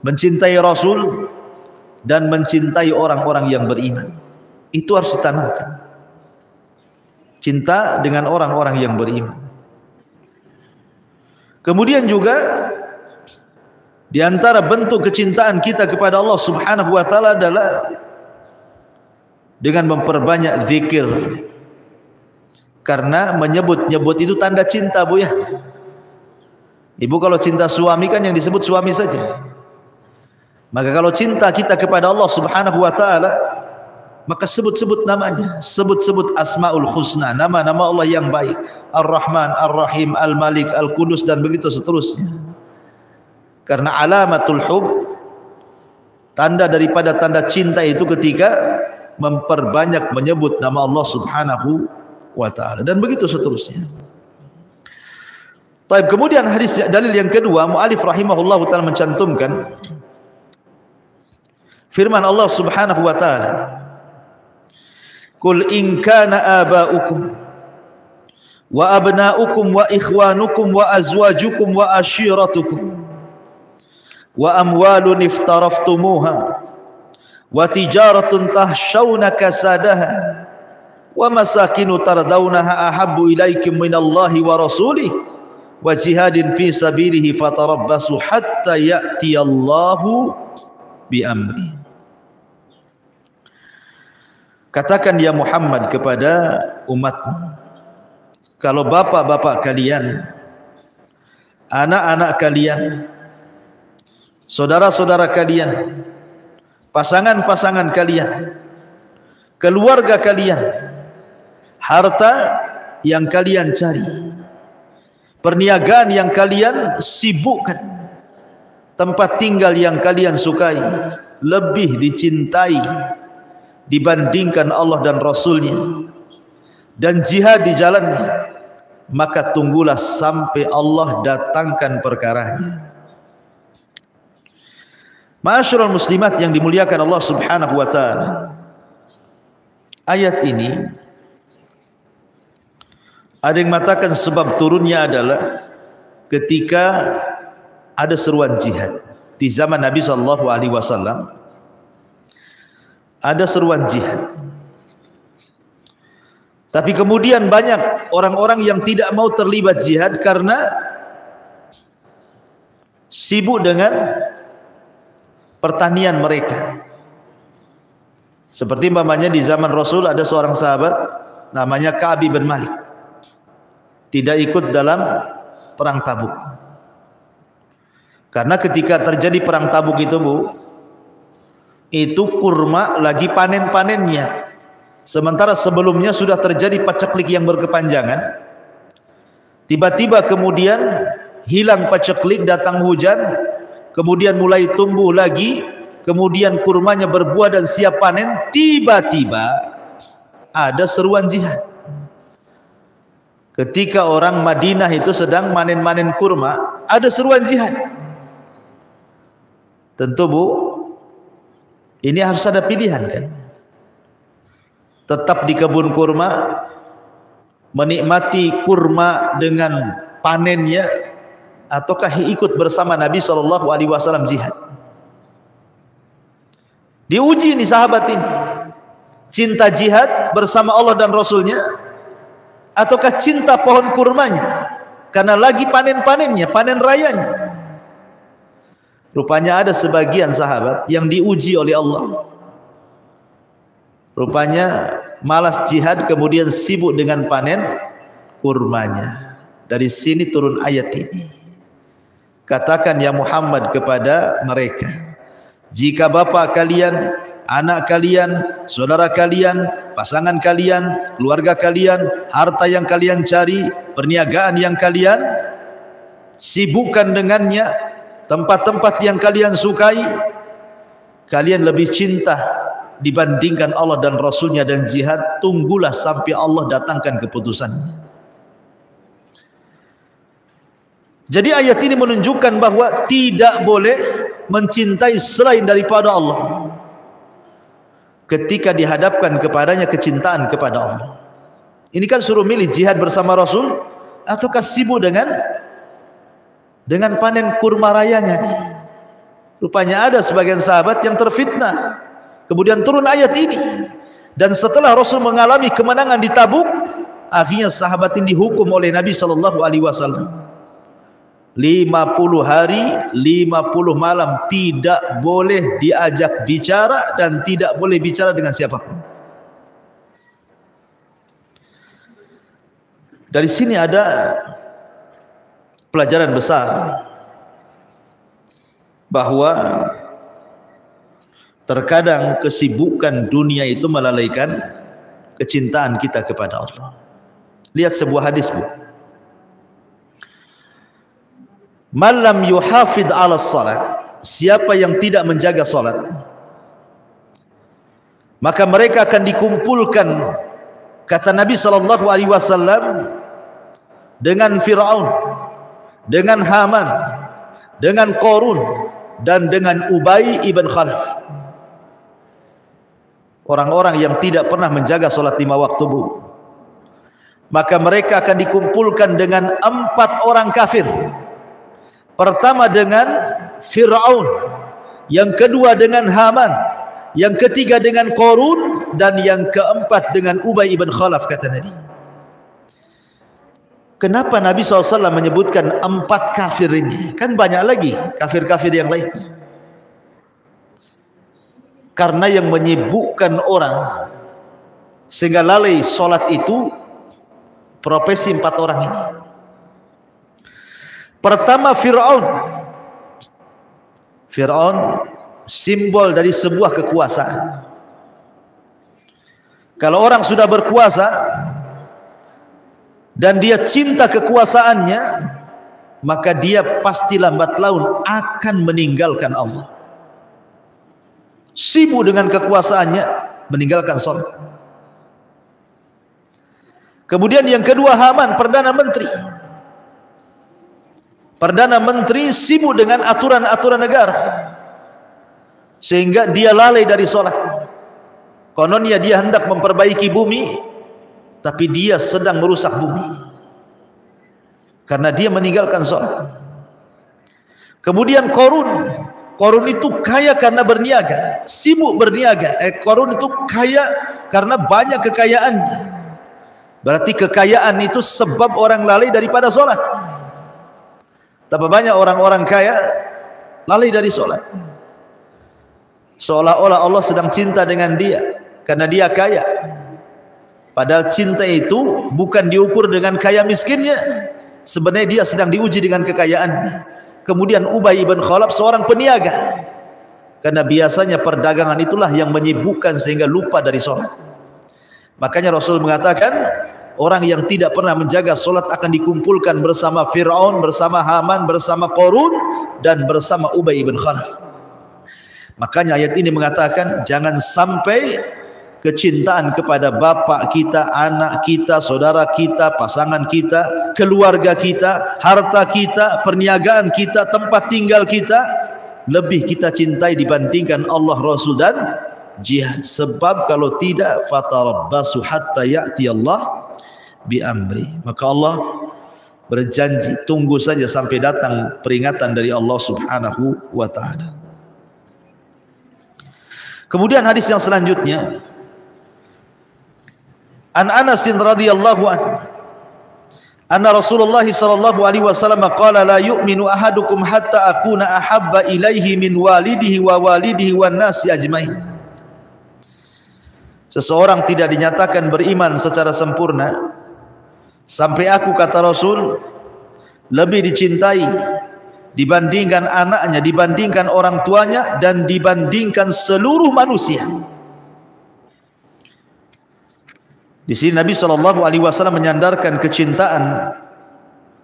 mencintai Rasul, dan mencintai orang-orang yang beriman. Itu harus ditanamkan. Cinta dengan orang-orang yang beriman. Kemudian juga di antara bentuk kecintaan kita kepada Allah Subhanahu wa ta'ala adalah dengan memperbanyak zikir. Karena menyebut-nyebut itu tanda cinta, Bu ya. Ibu kalau cinta suami kan yang disebut suami saja. Maka kalau cinta kita kepada Allah Subhanahu wa ta'ala, maka sebut-sebut namanya, sebut-sebut asmaul husna, nama-nama Allah yang baik, Ar-Rahman, Ar-Rahim, Al-Malik, Al-Qudus, dan begitu seterusnya. Karena alamatul hub, tanda daripada tanda cinta itu ketika memperbanyak menyebut nama Allah Subhanahu wa ta'ala, dan begitu seterusnya. Baik, kemudian hadis dalil yang kedua, mu'alif rahimahullah ta'ala mencantumkan firman Allah Subhanahu wa ta'ala, Qul in kana aba'ukum wa abna'ukum wa ikhwanukum wa azwajukum wa ashiratukum wa amwalun iftaraftumuha wa tijaratun tahshawna kasadaha wa masakinu tardawnaha ahabbu ilaikum minallahi wa rasulih wa jihadin fi sabilihi fatarabbasu hatta ya'tiyallahu bi amri. Katakan ya Muhammad kepada umatmu, kalau bapak-bapak kalian, anak-anak kalian, saudara-saudara kalian, pasangan-pasangan kalian, keluarga kalian, harta yang kalian cari, perniagaan yang kalian sibukkan, tempat tinggal yang kalian sukai, lebih dicintai dibandingkan Allah dan Rasulnya, dan jihad di jalannya, maka tunggulah sampai Allah datangkan perkaranya. Ma'asyiral muslimat yang dimuliakan Allah Subhanahu wa ta'ala, ayat ini ada yang mengatakan sebab turunnya adalah ketika ada seruan jihad di zaman Nabi SAW. Ada seruan jihad, tapi kemudian banyak orang-orang yang tidak mau terlibat jihad karena sibuk dengan pertanian mereka. Seperti umpamanya di zaman Rasul ada seorang sahabat namanya Ka'ab bin Malik, tidak ikut dalam perang Tabuk. Karena ketika terjadi perang Tabuk itu, Bu, itu kurma lagi panen-panennya. Sementara sebelumnya sudah terjadi paceklik yang berkepanjangan. Tiba-tiba kemudian hilang paceklik, datang hujan, kemudian mulai tumbuh lagi, kemudian kurmanya berbuah dan siap panen, tiba-tiba ada seruan jihad. Ketika orang Madinah itu sedang manen-manen kurma, ada seruan jihad. Tentu Bu, ini harus ada pilihan kan? Tetap di kebun kurma, menikmati kurma dengan panennya, ataukah ikut bersama Nabi SAW jihad? Diuji ini sahabat ini, cinta jihad bersama Allah dan Rasulnya, ataukah cinta pohon kurmanya karena lagi panen-panennya, panen rayanya. Rupanya ada sebagian sahabat yang diuji oleh Allah, rupanya malas jihad, kemudian sibuk dengan panen kurmanya. Dari sini turun ayat ini. Katakan ya Muhammad kepada mereka, jika bapak kalian, anak kalian, saudara kalian, pasangan kalian, keluarga kalian, harta yang kalian cari, perniagaan yang kalian sibukkan dengannya, tempat-tempat yang kalian sukai, kalian lebih cinta dibandingkan Allah dan Rasulnya dan jihad, tunggulah sampai Allah datangkan keputusannya. Jadi ayat ini menunjukkan bahwa tidak boleh mencintai selain daripada Allah ketika dihadapkan kepadanya kecintaan kepada Allah. Ini kan suruh milih jihad bersama Rasul ataukah sibuk dengan panen kurma rayanya. Rupanya ada sebagian sahabat yang terfitnah, kemudian turun ayat ini. Dan setelah Rasul mengalami kemenangan di Tabuk, akhirnya sahabat ini dihukum oleh Nabi SAW 50 hari 50 malam tidak boleh diajak bicara dan tidak boleh bicara dengan siapapun. Dari sini ada pelajaran besar bahwa terkadang kesibukan dunia itu melalaikan kecintaan kita kepada Allah. Lihat sebuah hadis Bu, malam yuhafid ala salat, siapa yang tidak menjaga salat, maka mereka akan dikumpulkan, kata Nabi SAW, dengan Fir'aun, dengan Haman, dengan Qarun, dan dengan Ubay ibn Khalaf. Orang-orang yang tidak pernah menjaga salat 5 waktu Bu. Maka mereka akan dikumpulkan dengan 4 orang kafir. Pertama dengan Fir'aun, yang kedua dengan Haman, yang ketiga dengan Qarun, dan yang keempat dengan Ubay ibn Khalaf, kata Nabi. Kenapa Nabi SAW menyebutkan 4 kafir ini? Kan banyak lagi kafir-kafir yang lain. Karena yang menyibukkan orang sehingga lalai solat itu profesi 4 orang ini. Pertama Fir'aun. Fir'aun simbol dari sebuah kekuasaan. Kalau orang sudah berkuasa dan dia cinta kekuasaannya, maka dia pasti lambat laun akan meninggalkan Allah. Sibuk dengan kekuasaannya, meninggalkan sholat. Kemudian yang kedua Haman, Perdana Menteri. Perdana Menteri sibuk dengan aturan-aturan negara, sehingga dia lalai dari sholat. Kononnya dia hendak memperbaiki bumi, tapi dia sedang merusak bumi karena dia meninggalkan sholat. Kemudian Qarun itu kaya karena berniaga, sibuk berniaga. Qarun itu kaya karena banyak kekayaannya. Berarti kekayaan itu sebab orang lalai daripada sholat. Tapi banyak orang-orang kaya lalai dari sholat, seolah-olah Allah sedang cinta dengan dia karena dia kaya. Padahal cinta itu bukan diukur dengan kaya miskinnya, sebenarnya dia sedang diuji dengan kekayaannya. Kemudian Ubay ibn Khalaf seorang peniaga, karena biasanya perdagangan itulah yang menyibukkan sehingga lupa dari sholat. Makanya Rasul mengatakan, orang yang tidak pernah menjaga solat akan dikumpulkan bersama Fir'aun, bersama Haman, bersama Qarun, dan bersama Ubay bin Khalaf. Makanya ayat ini mengatakan jangan sampai kecintaan kepada bapak kita, anak kita, saudara kita, pasangan kita, keluarga kita, harta kita, perniagaan kita, tempat tinggal kita lebih kita cintai dibandingkan Allah, Rasul dan jihad. Sebab kalau tidak, fatarabbasu hatta ya'ti Allah bi amri. Maka Allah berjanji, tunggu saja sampai datang peringatan dari Allah Subhanahu wa taala. Kemudian hadis yang selanjutnya, An Anas radhiyallahu anhu anna Rasulullah sallallahu alaihi wasallam qala la yu'minu ahadukum hatta akuna ahabba ilaihi min walidihi wa walidihi wan nasi ajmain. Seseorang tidak dinyatakan beriman secara sempurna sampai aku, kata Rasul, lebih dicintai dibandingkan anaknya, dibandingkan orang tuanya, dan dibandingkan seluruh manusia. Di sini Nabi SAW menyandarkan kecintaan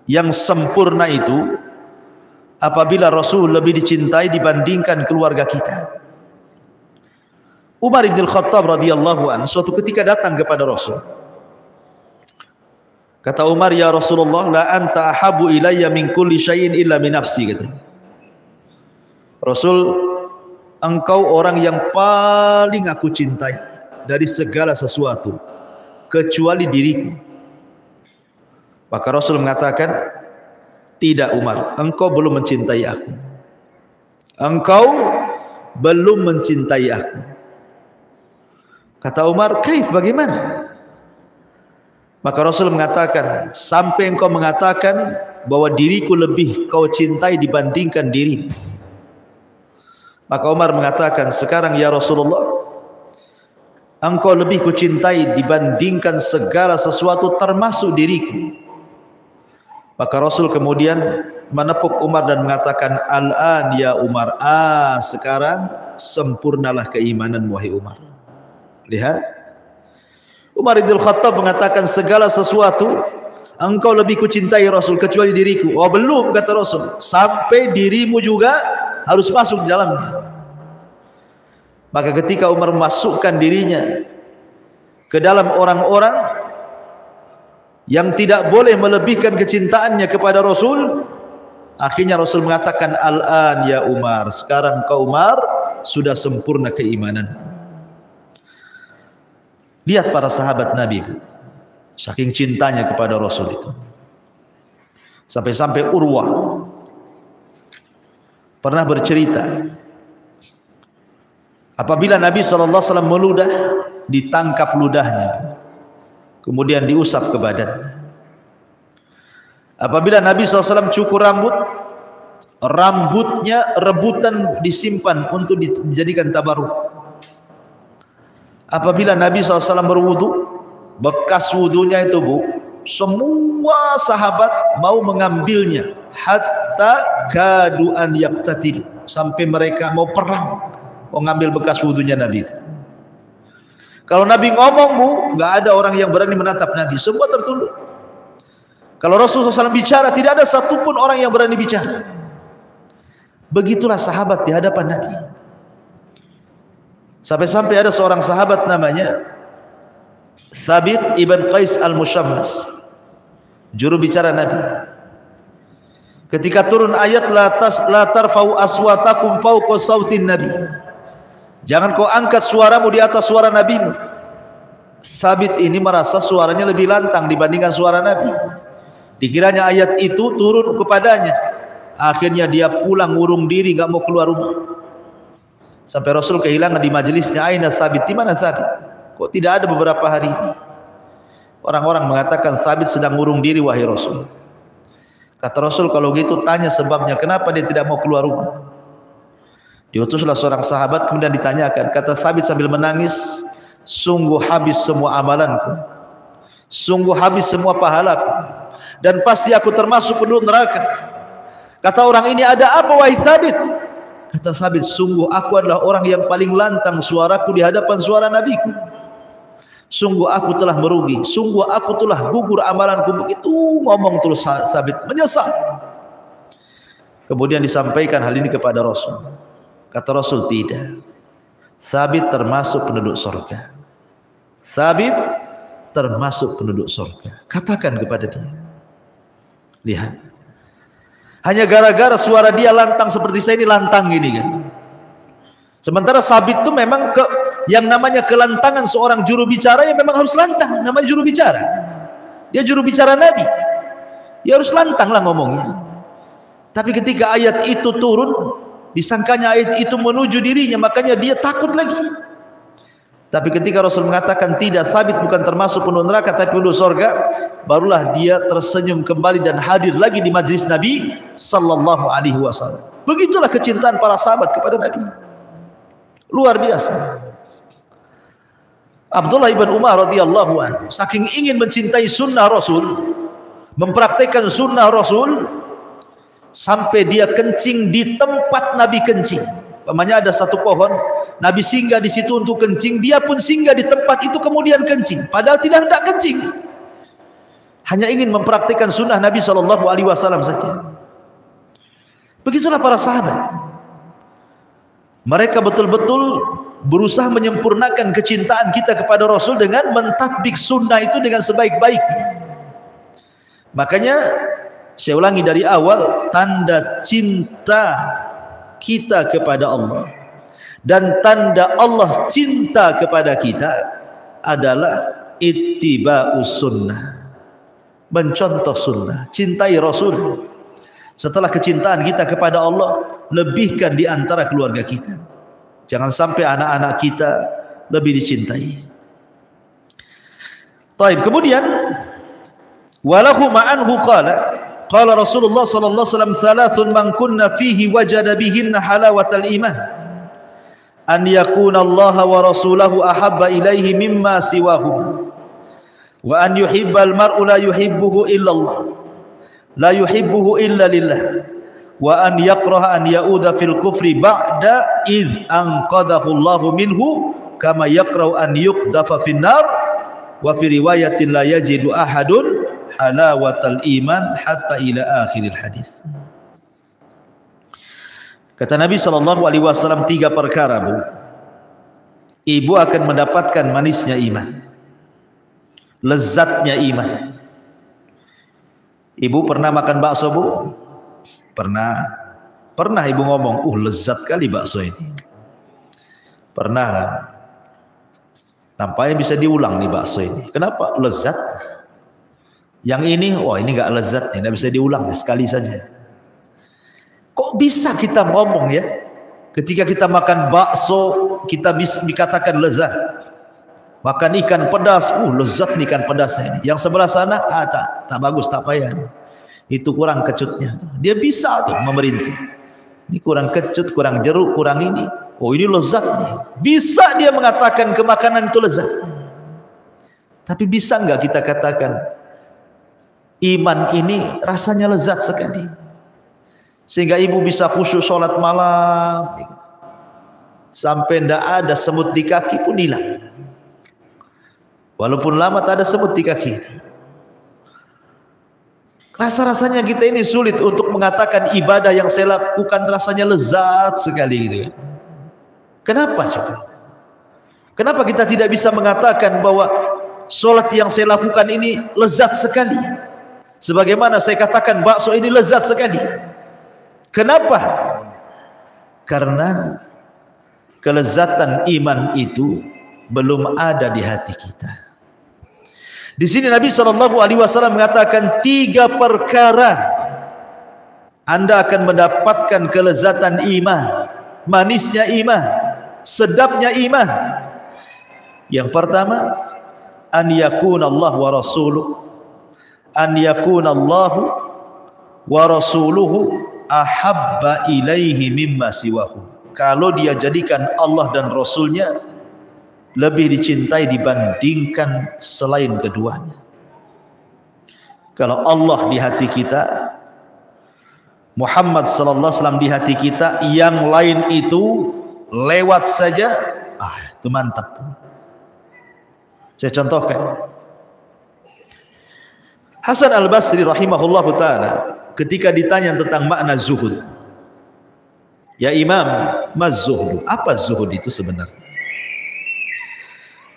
yang sempurna itu apabila Rasul lebih dicintai dibandingkan keluarga kita. Umar bin Khattab radhiyallahu anhu suatu ketika datang kepada Rasul. Kata Umar, ya Rasulullah, la anta ahabu ilayya min kulli syai'in illa min nafsi, katanya. Rasul, engkau orang yang paling aku cintai dari segala sesuatu kecuali diriku. Maka Rasul mengatakan, tidak Umar, engkau belum mencintai aku. Engkau belum mencintai aku. Kata Umar, kaif, bagaimana? Maka Rasul mengatakan, sampai engkau mengatakan bahwa diriku lebih kau cintai dibandingkan dirimu. Maka Umar mengatakan, sekarang ya Rasulullah, engkau lebih kucintai dibandingkan segala sesuatu termasuk diriku. Maka Rasul kemudian menepuk Umar dan mengatakan, al-an ya Umar, sekarang sempurnalah keimanan wahai Umar. Lihat, Umar bin Khattab mengatakan segala sesuatu engkau lebih kucintai Rasul kecuali diriku. Oh belum, kata Rasul, sampai dirimu juga harus masuk di dalamnya. Maka ketika Umar memasukkan dirinya ke dalam orang-orang yang tidak boleh melebihkan kecintaannya kepada Rasul, akhirnya Rasul mengatakan, al-an ya Umar, sekarang kau Umar sudah sempurna keimanan. Lihat para sahabat Nabi, saking cintanya kepada Rasul itu. Sampai-sampai Urwah pernah bercerita, apabila Nabi SAW meludah, ditangkap ludahnya, kemudian diusap ke badan. Apabila Nabi SAW cukur rambut, rambutnya rebutan disimpan untuk dijadikan tabaruk. Apabila Nabi SAW berwudu, bekas wudunya itu semua sahabat mau mengambilnya, hatta kadu an yaqtatil, sampai mereka mau perang, mau ngambil bekas wudunya Nabi itu. Kalau Nabi ngomong nggak ada orang yang berani menatap Nabi, semua tertunduk. Kalau Rasulullah SAW bicara, tidak ada satupun orang yang berani bicara. Begitulah sahabat di hadapan Nabi. Sampai-sampai ada seorang sahabat namanya Thabit ibn Qais al-Mushammas, juru bicara Nabi. Ketika turun ayat la tarfa'u aswatakum fawqa sautin Nabi, jangan kau angkat suaramu di atas suara Nabimu. Thabit ini merasa suaranya lebih lantang dibandingkan suara Nabi. Dikiranya ayat itu turun kepadanya. Akhirnya dia pulang ngurung diri, enggak mau keluar rumah. Sampai Rasul kehilangan di majelisnya, aina Thabit, di mana Thabit? Kok tidak ada beberapa hari ini? Orang-orang mengatakan Thabit sedang ngurung diri wahai Rasul. Kata Rasul, kalau gitu tanya sebabnya, kenapa dia tidak mau keluar rumah? Diutuslah seorang sahabat, kemudian ditanyakan. Kata Thabit sambil menangis, sungguh habis semua amalanku, sungguh habis semua pahalaku, dan pasti aku termasuk penduduk neraka. Kata orang ini, ada apa wahai Thabit? Kata Thabit, sungguh aku adalah orang yang paling lantang suaraku di hadapan suara Nabiku. Sungguh aku telah merugi, sungguh aku telah gugur amalanku. Begitu ngomong terus Thabit, menyesal. Kemudian disampaikan hal ini kepada Rasul. Kata Rasul, tidak. Thabit termasuk penduduk surga. Thabit termasuk penduduk surga. Katakan kepada dia. Lihat. Hanya gara-gara suara dia lantang seperti saya ini, lantang gini kan. Sementara Thabit itu memang yang namanya kelantangan seorang juru bicara, ya memang harus lantang. Namanya juru bicara. Dia juru bicara Nabi. Ya harus lantang lah ngomongnya. Tapi ketika ayat itu turun, disangkanya ayat itu menuju dirinya, makanya dia takut lagi. Tapi ketika Rasul mengatakan tidak, Thabit bukan termasuk penduduk neraka tapi penduduk surga, barulah dia tersenyum kembali dan hadir lagi di majlis Nabi sallallahu alaihi wasallam. Begitulah kecintaan para sahabat kepada Nabi. Luar biasa. Abdullah ibn Umar radhiyallahu anhu saking ingin mencintai sunnah Rasul, mempraktikkan sunnah Rasul, sampai dia kencing di tempat Nabi kencing. Umpamanya ada satu pohon, Nabi singgah di situ untuk kencing, dia pun singgah di tempat itu kemudian kencing, padahal tidak hendak kencing, hanya ingin mempraktikkan sunnah Nabi SAW saja. Begitulah para sahabat. Mereka betul-betul berusaha menyempurnakan kecintaan kita kepada Rasul dengan mentatbik sunnah itu dengan sebaik-baiknya. Makanya saya ulangi dari awal, tanda cinta kita kepada Allah dan tanda Allah cinta kepada kita adalah ittiba'us sunnah, mencontoh sunnah, cintai Rasul. Setelah kecintaan kita kepada Allah, lebihkan di antara keluarga kita. Jangan sampai anak-anak kita lebih dicintai. Taib. Kemudian walahu ma'anhu qala Rasulullah sallallahu alaihi wasallam, thalathun man kunna fihi wajada bihinna halawatal iman, an yakuna Allah wa rasulahu ahabba ilaihi mimma siwahuma, wa an yuhibbal mar'u la yuhibbuhu illa Allah, la yuhibbuhu illa lillah, wa an yakraha an ya'udha fil kufri ba'da id anqadahu Allah minhu kama yakrahu an yuqdafa fin nar, wa fi riwayatin la yajidu ahadun halawatal iman hatta ila akhiril hadis. Kata Nabi SAW, 3 perkara, Bu, ibu akan mendapatkan manisnya iman, lezatnya iman. Ibu pernah makan bakso, Bu? Pernah ibu ngomong, lezat kali bakso ini. Pernah kan? Nampaknya bisa diulang nih bakso ini. Kenapa? Lezat. Yang ini, ini gak lezat, tidak bisa diulang sekali saja. Kok bisa kita ngomong ya? Ketika kita makan bakso, kita bisa dikatakan lezat. Makan ikan pedas, lezat nih ikan pedasnya ini. Yang sebelah sana, tak bagus, tak payah. Itu kurang kecutnya. Dia bisa tuh memerinci. Ini kurang kecut, kurang jeruk, kurang ini. Ini lezat nih. Bisa dia mengatakan kemakanan itu lezat. Tapi bisa enggak kita katakan iman ini rasanya lezat sekali, sehingga ibu bisa khusyuk sholat malam sampai tidak ada semut di kaki pun hilang, walaupun lama tak ada semut di kaki. Rasa-rasanya kita ini sulit untuk mengatakan ibadah yang saya lakukan rasanya lezat sekali gitu. Kenapa coba? Kenapa kita tidak bisa mengatakan bahwa sholat yang saya lakukan ini lezat sekali, sebagaimana saya katakan bakso ini lezat sekali? Kenapa? Karena kelezatan iman itu belum ada di hati kita. Di sini Nabi SAW mengatakan 3 perkara Anda akan mendapatkan kelezatan iman, manisnya iman, sedapnya iman. Yang pertama, an yakuna Allah wa rasuluhu, an yakuna Allah wa rasuluhu ahabba ilaihi mimma siwahu. Kalau dia jadikan Allah dan Rasulnya lebih dicintai dibandingkan selain keduanya. Kalau Allah di hati kita, Muhammad sallallahu alaihi wasallam di hati kita, yang lain itu lewat saja, itu mantap. Saya contohkan. Hasan al-Basri rahimahullahu ta'ala ketika ditanya tentang makna zuhud, Ya Imam, maz-zuhud. Apa zuhud itu sebenarnya?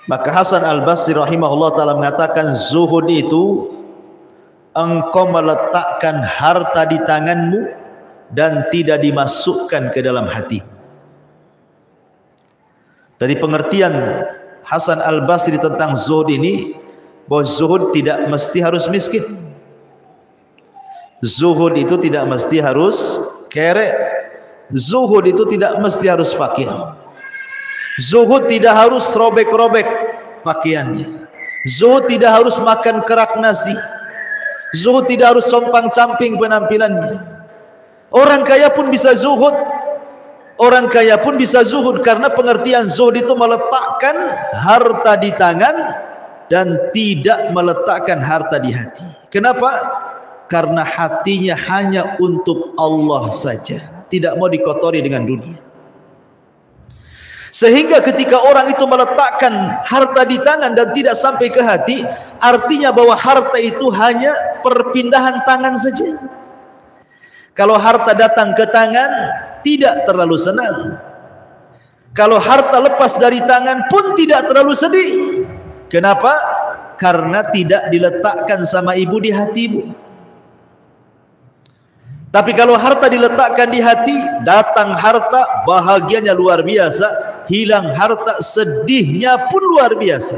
Maka Hasan Al-Basri rahimahullah ta'ala mengatakan, zuhud itu engkau meletakkan harta di tanganmu dan tidak dimasukkan ke dalam hati. Dari pengertian Hasan Al-Basri tentang zuhud ini, bahwa zuhud tidak mesti harus miskin. Zuhud itu tidak mesti harus kere. Zuhud itu tidak mesti harus fakir. Zuhud tidak harus robek-robek pakaiannya. Zuhud tidak harus makan kerak nasi. Zuhud tidak harus compang-camping penampilannya. Orang kaya pun bisa zuhud. Orang kaya pun bisa zuhud, karena pengertian zuhud itu meletakkan harta di tangan dan tidak meletakkan harta di hati. Kenapa? Karena hatinya hanya untuk Allah saja, tidak mau dikotori dengan dunia. Sehingga ketika orang itu meletakkan harta di tangan dan tidak sampai ke hati, artinya bahwa harta itu hanya perpindahan tangan saja. Kalau harta datang ke tangan, tidak terlalu senang. Kalau harta lepas dari tangan pun tidak terlalu sedih. Kenapa? Karena tidak diletakkan sama ibu di hatimu. Tapi kalau harta diletakkan di hati, datang harta, bahagianya luar biasa. Hilang harta, sedihnya pun luar biasa.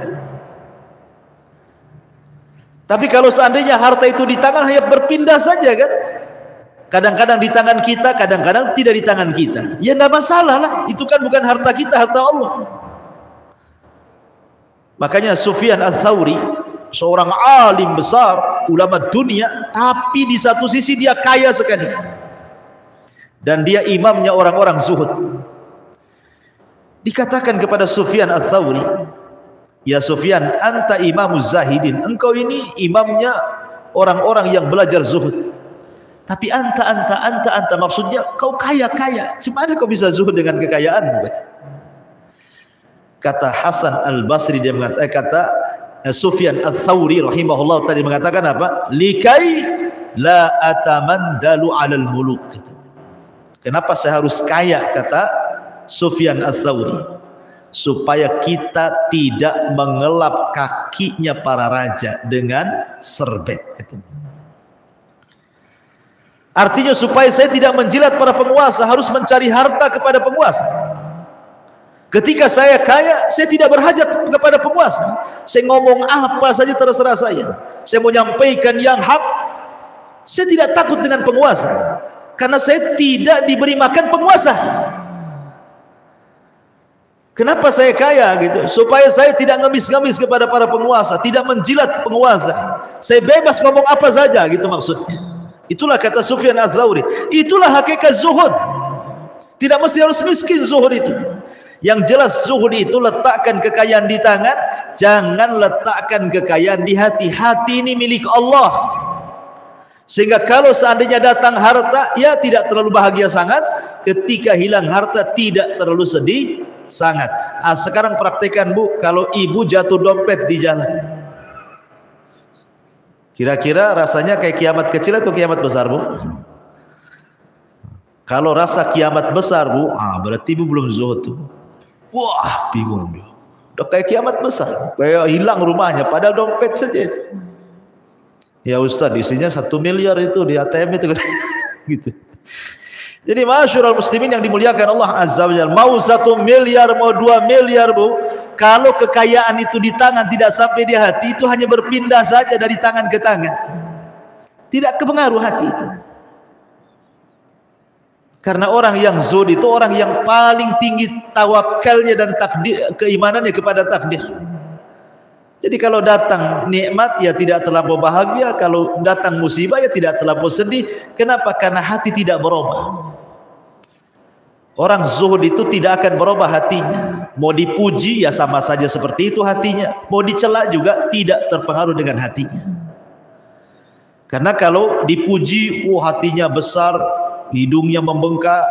Tapi kalau seandainya harta itu di tangan, hanya berpindah saja kan. Kadang-kadang di tangan kita, kadang-kadang tidak di tangan kita. Ya tidak masalah lah, itu kan bukan harta kita, harta Allah. Makanya Sufyan Ats-Tsauri, seorang alim besar, ulama dunia, tapi di satu sisi dia kaya sekali. Dan dia imamnya orang-orang zuhud. Dikatakan kepada Sufyan Ats-Tsauri, ya Sufyan, anta imamuz zahidin. Engkau ini imamnya orang-orang yang belajar zuhud. Tapi anta, maksudnya kau kaya-kaya. Gimana kau bisa zuhud dengan kekayaanmu? Kata Hasan Al-Basri, dia mengatakan, kata Sufyan Ats-Tsauri rahimahullah tadi mengatakan apa? Likai la atamandalu 'alal muluk. Kenapa saya harus kaya? Kata Sufyan Ats-Tsauri, supaya kita tidak mengelap kakinya para raja dengan serbet, katanya. Artinya supaya saya tidak menjilat para penguasa, harus mencari harta kepada penguasa. Ketika saya kaya, saya tidak berhajat kepada penguasa. Saya ngomong apa saja terserah saya. Saya mau nyampaikan yang hak, saya tidak takut dengan penguasa, karena saya tidak diberi makan penguasa. Kenapa saya kaya gitu? Supaya saya tidak ngemis-ngemis kepada para penguasa, tidak menjilat penguasa. Saya bebas ngomong apa saja gitu maksudnya. Itulah kata Sufyan Ats-Tsauri. Itulah hakikat zuhud. Tidak mesti harus miskin zuhud itu. Yang jelas zuhud itu letakkan kekayaan di tangan, jangan letakkan kekayaan di hati. Hati ini milik Allah. Sehingga kalau seandainya datang harta, ya tidak terlalu bahagia sangat. Ketika hilang harta, tidak terlalu sedih sangat. Sekarang praktekan Bu, kalau ibu jatuh dompet di jalan, kira-kira rasanya kayak kiamat kecil atau kiamat besar Bu? Kalau rasa kiamat besar Bu, berarti ibu belum zuhud tuh. Wah, bingung dia. Udah kayak kiamat besar, kayak hilang rumahnya, padahal dompet saja itu. Ya Ustaz, isinya 1 miliar itu di ATM itu. Gitu. Jadi masyarul muslimin yang dimuliakan Allah Azza wa Jalla, mau 1 miliar, mau 2 miliar Bu, kalau kekayaan itu di tangan tidak sampai di hati, itu hanya berpindah saja dari tangan ke tangan. Tidak kepengaruh hati itu. Karena orang yang zuhud itu orang yang paling tinggi tawakalnya dan takdir, keimanannya kepada takdir. Jadi kalau datang nikmat ya tidak terlampau bahagia, kalau datang musibah ya tidak terlampau sedih. Kenapa? Karena hati tidak berubah. Orang zuhud itu tidak akan berubah hatinya. Mau dipuji ya sama saja seperti itu hatinya. Mau dicela juga tidak terpengaruh dengan hatinya. Karena kalau dipuji, hatinya besar, hidungnya membengkak.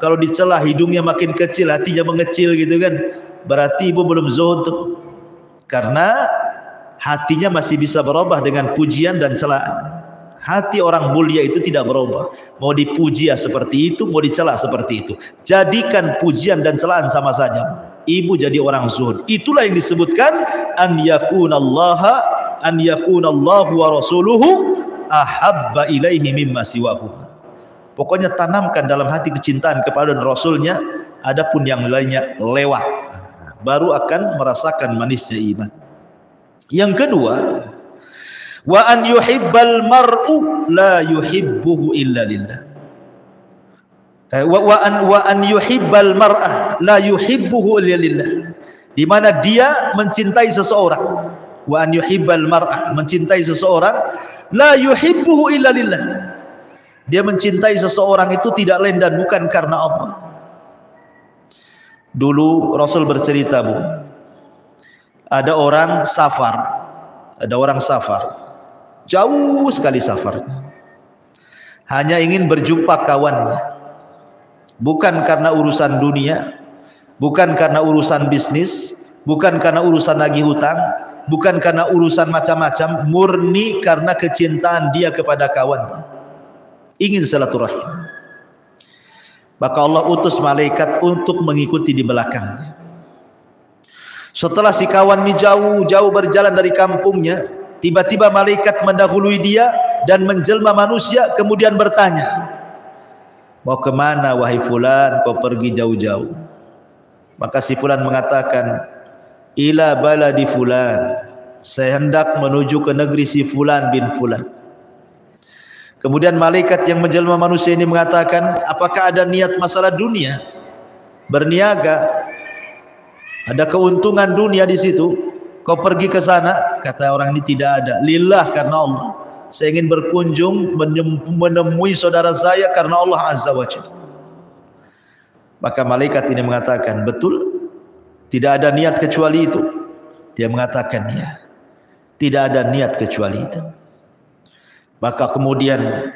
Kalau dicela hidungnya makin kecil, hatinya mengecil gitu kan. Berarti ibu belum zuhud tuh. Karena hatinya masih bisa berubah dengan pujian dan celaan. Hati orang mulia itu tidak berubah. Mau dipuji ya seperti itu, mau dicela seperti itu. Jadikan pujian dan celaan sama saja. Ibu jadi orang zuhud. Itulah yang disebutkan an yakunallahu wa rasuluhu ahabba ilaihi mimma siwahu. Pokoknya tanamkan dalam hati kecintaan kepada Rasulnya, adapun yang lainnya lewat, baru akan merasakan manisnya iman. Yang kedua, wa an yuhibbal mar'u la yuhibbuhu illa lillah. Wa an yuhibbal mar'a la yuhibbuhu illa lillah. Di mana dia mencintai seseorang. Wa an yuhibbal mar'a, mencintai seseorang, la yuhibbuhu illa lillah. Dia mencintai seseorang itu tidak lain dan bukan karena Allah. Dulu Rasul bercerita, Bu, ada orang safar, jauh sekali safar, hanya ingin berjumpa kawannya, bukan karena urusan dunia, bukan karena urusan bisnis, bukan karena urusan nagih hutang, bukan karena urusan macam-macam, murni karena kecintaan dia kepada kawannya, ingin silaturahim. Maka Allah utus malaikat untuk mengikuti di belakangnya. Setelah si kawan ini jauh-jauh berjalan dari kampungnya, tiba-tiba malaikat mendahului dia dan menjelma manusia, kemudian bertanya, mau kemana wahai fulan, kau pergi jauh-jauh? Maka si fulan mengatakan, ila baladi fulan, saya hendak menuju ke negeri si fulan bin fulan. Kemudian malaikat yang menjelma manusia ini mengatakan, apakah ada niat masalah dunia, berniaga, ada keuntungan dunia di situ, kau pergi ke sana? Kata orang ini, tidak ada, lillah, karena Allah. Saya ingin berkunjung menemui saudara saya karena Allah Azza wa Jalla. Maka malaikat ini mengatakan, betul, tidak ada niat kecuali itu. Dia mengatakan, ya, tidak ada niat kecuali itu. Maka kemudian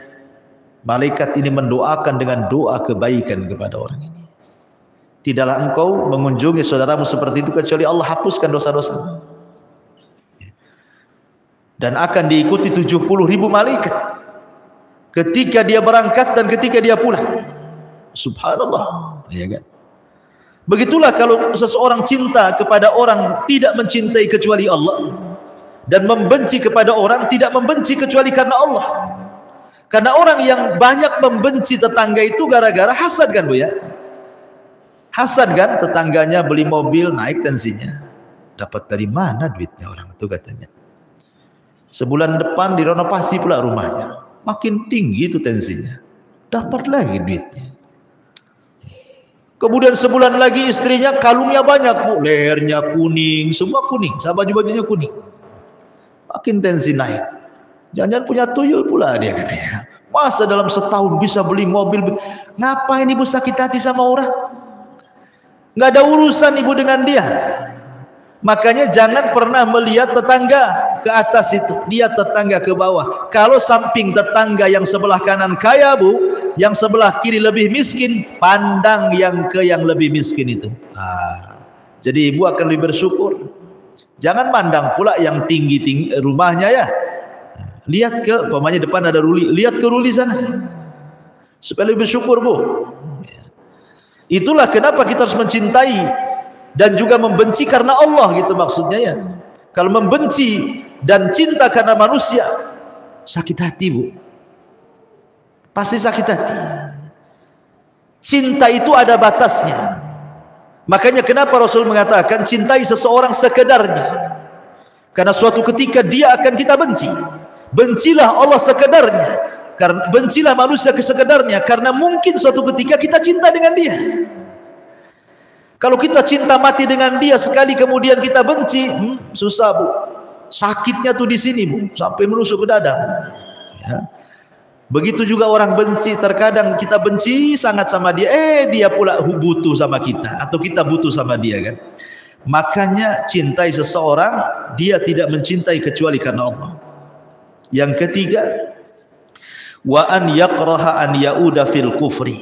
malaikat ini mendoakan dengan doa kebaikan kepada orang ini. Tidaklah engkau mengunjungi saudaramu seperti itu kecuali Allah hapuskan dosa-dosa. Dan akan diikuti 70.000 malaikat ketika dia berangkat dan ketika dia pulang. Subhanallah, ya kan? Begitulah kalau seseorang cinta kepada orang tidak mencintai kecuali Allah, dan membenci kepada orang tidak membenci kecuali karena Allah. Karena orang yang banyak membenci tetangga itu gara-gara hasad, kan Bu ya? Hasad kan, tetangganya beli mobil naik tensinya. Dapat dari mana duitnya orang itu katanya. Sebulan depan direnovasi pula rumahnya, makin tinggi itu tensinya. Dapat lagi duitnya. Kemudian sebulan lagi istrinya kalungnya banyak, Bu, lehernya kuning, semua kuning, sama baju-bajunya kuning. Makin tensi naik. Jangan-jangan punya tuyul pula dia katanya. Masa dalam setahun bisa beli mobil? Ngapain ibu sakit hati sama orang? Nggak ada urusan ibu dengan dia. Makanya jangan pernah melihat tetangga ke atas itu, lihat tetangga ke bawah. Kalau samping tetangga yang sebelah kanan kaya, Bu, yang sebelah kiri lebih miskin, pandang yang lebih miskin itu. Jadi ibu akan lebih bersyukur. Jangan mandang pula yang tinggi-tinggi rumahnya ya. Lihat ke, umpamanya depan ada ruli, lihat ke ruli sana. Supaya lebih bersyukur, Bu. Itulah kenapa kita harus mencintai dan juga membenci karena Allah, gitu maksudnya ya. Kalau membenci dan cinta karena manusia, sakit hati, Bu. Pasti sakit hati. Cinta itu ada batasnya. Makanya kenapa Rasul mengatakan cintai seseorang sekedarnya. Karena suatu ketika dia akan kita benci. Bencilah Allah sekedarnya. Karena bencilah manusia sekedarnya, karena mungkin suatu ketika kita cinta dengan dia. Kalau kita cinta mati dengan dia sekali kemudian kita benci, susah, Bu. Sakitnya tuh di sini, Bu, sampai menusuk ke dada. Ya. Begitu juga orang benci, terkadang kita benci sangat sama dia, dia pula butuh sama kita, atau kita butuh sama dia, kan? Makanya cintai seseorang, dia tidak mencintai kecuali karena Allah. Yang ketiga, wa an yakraha an yauda fil kufri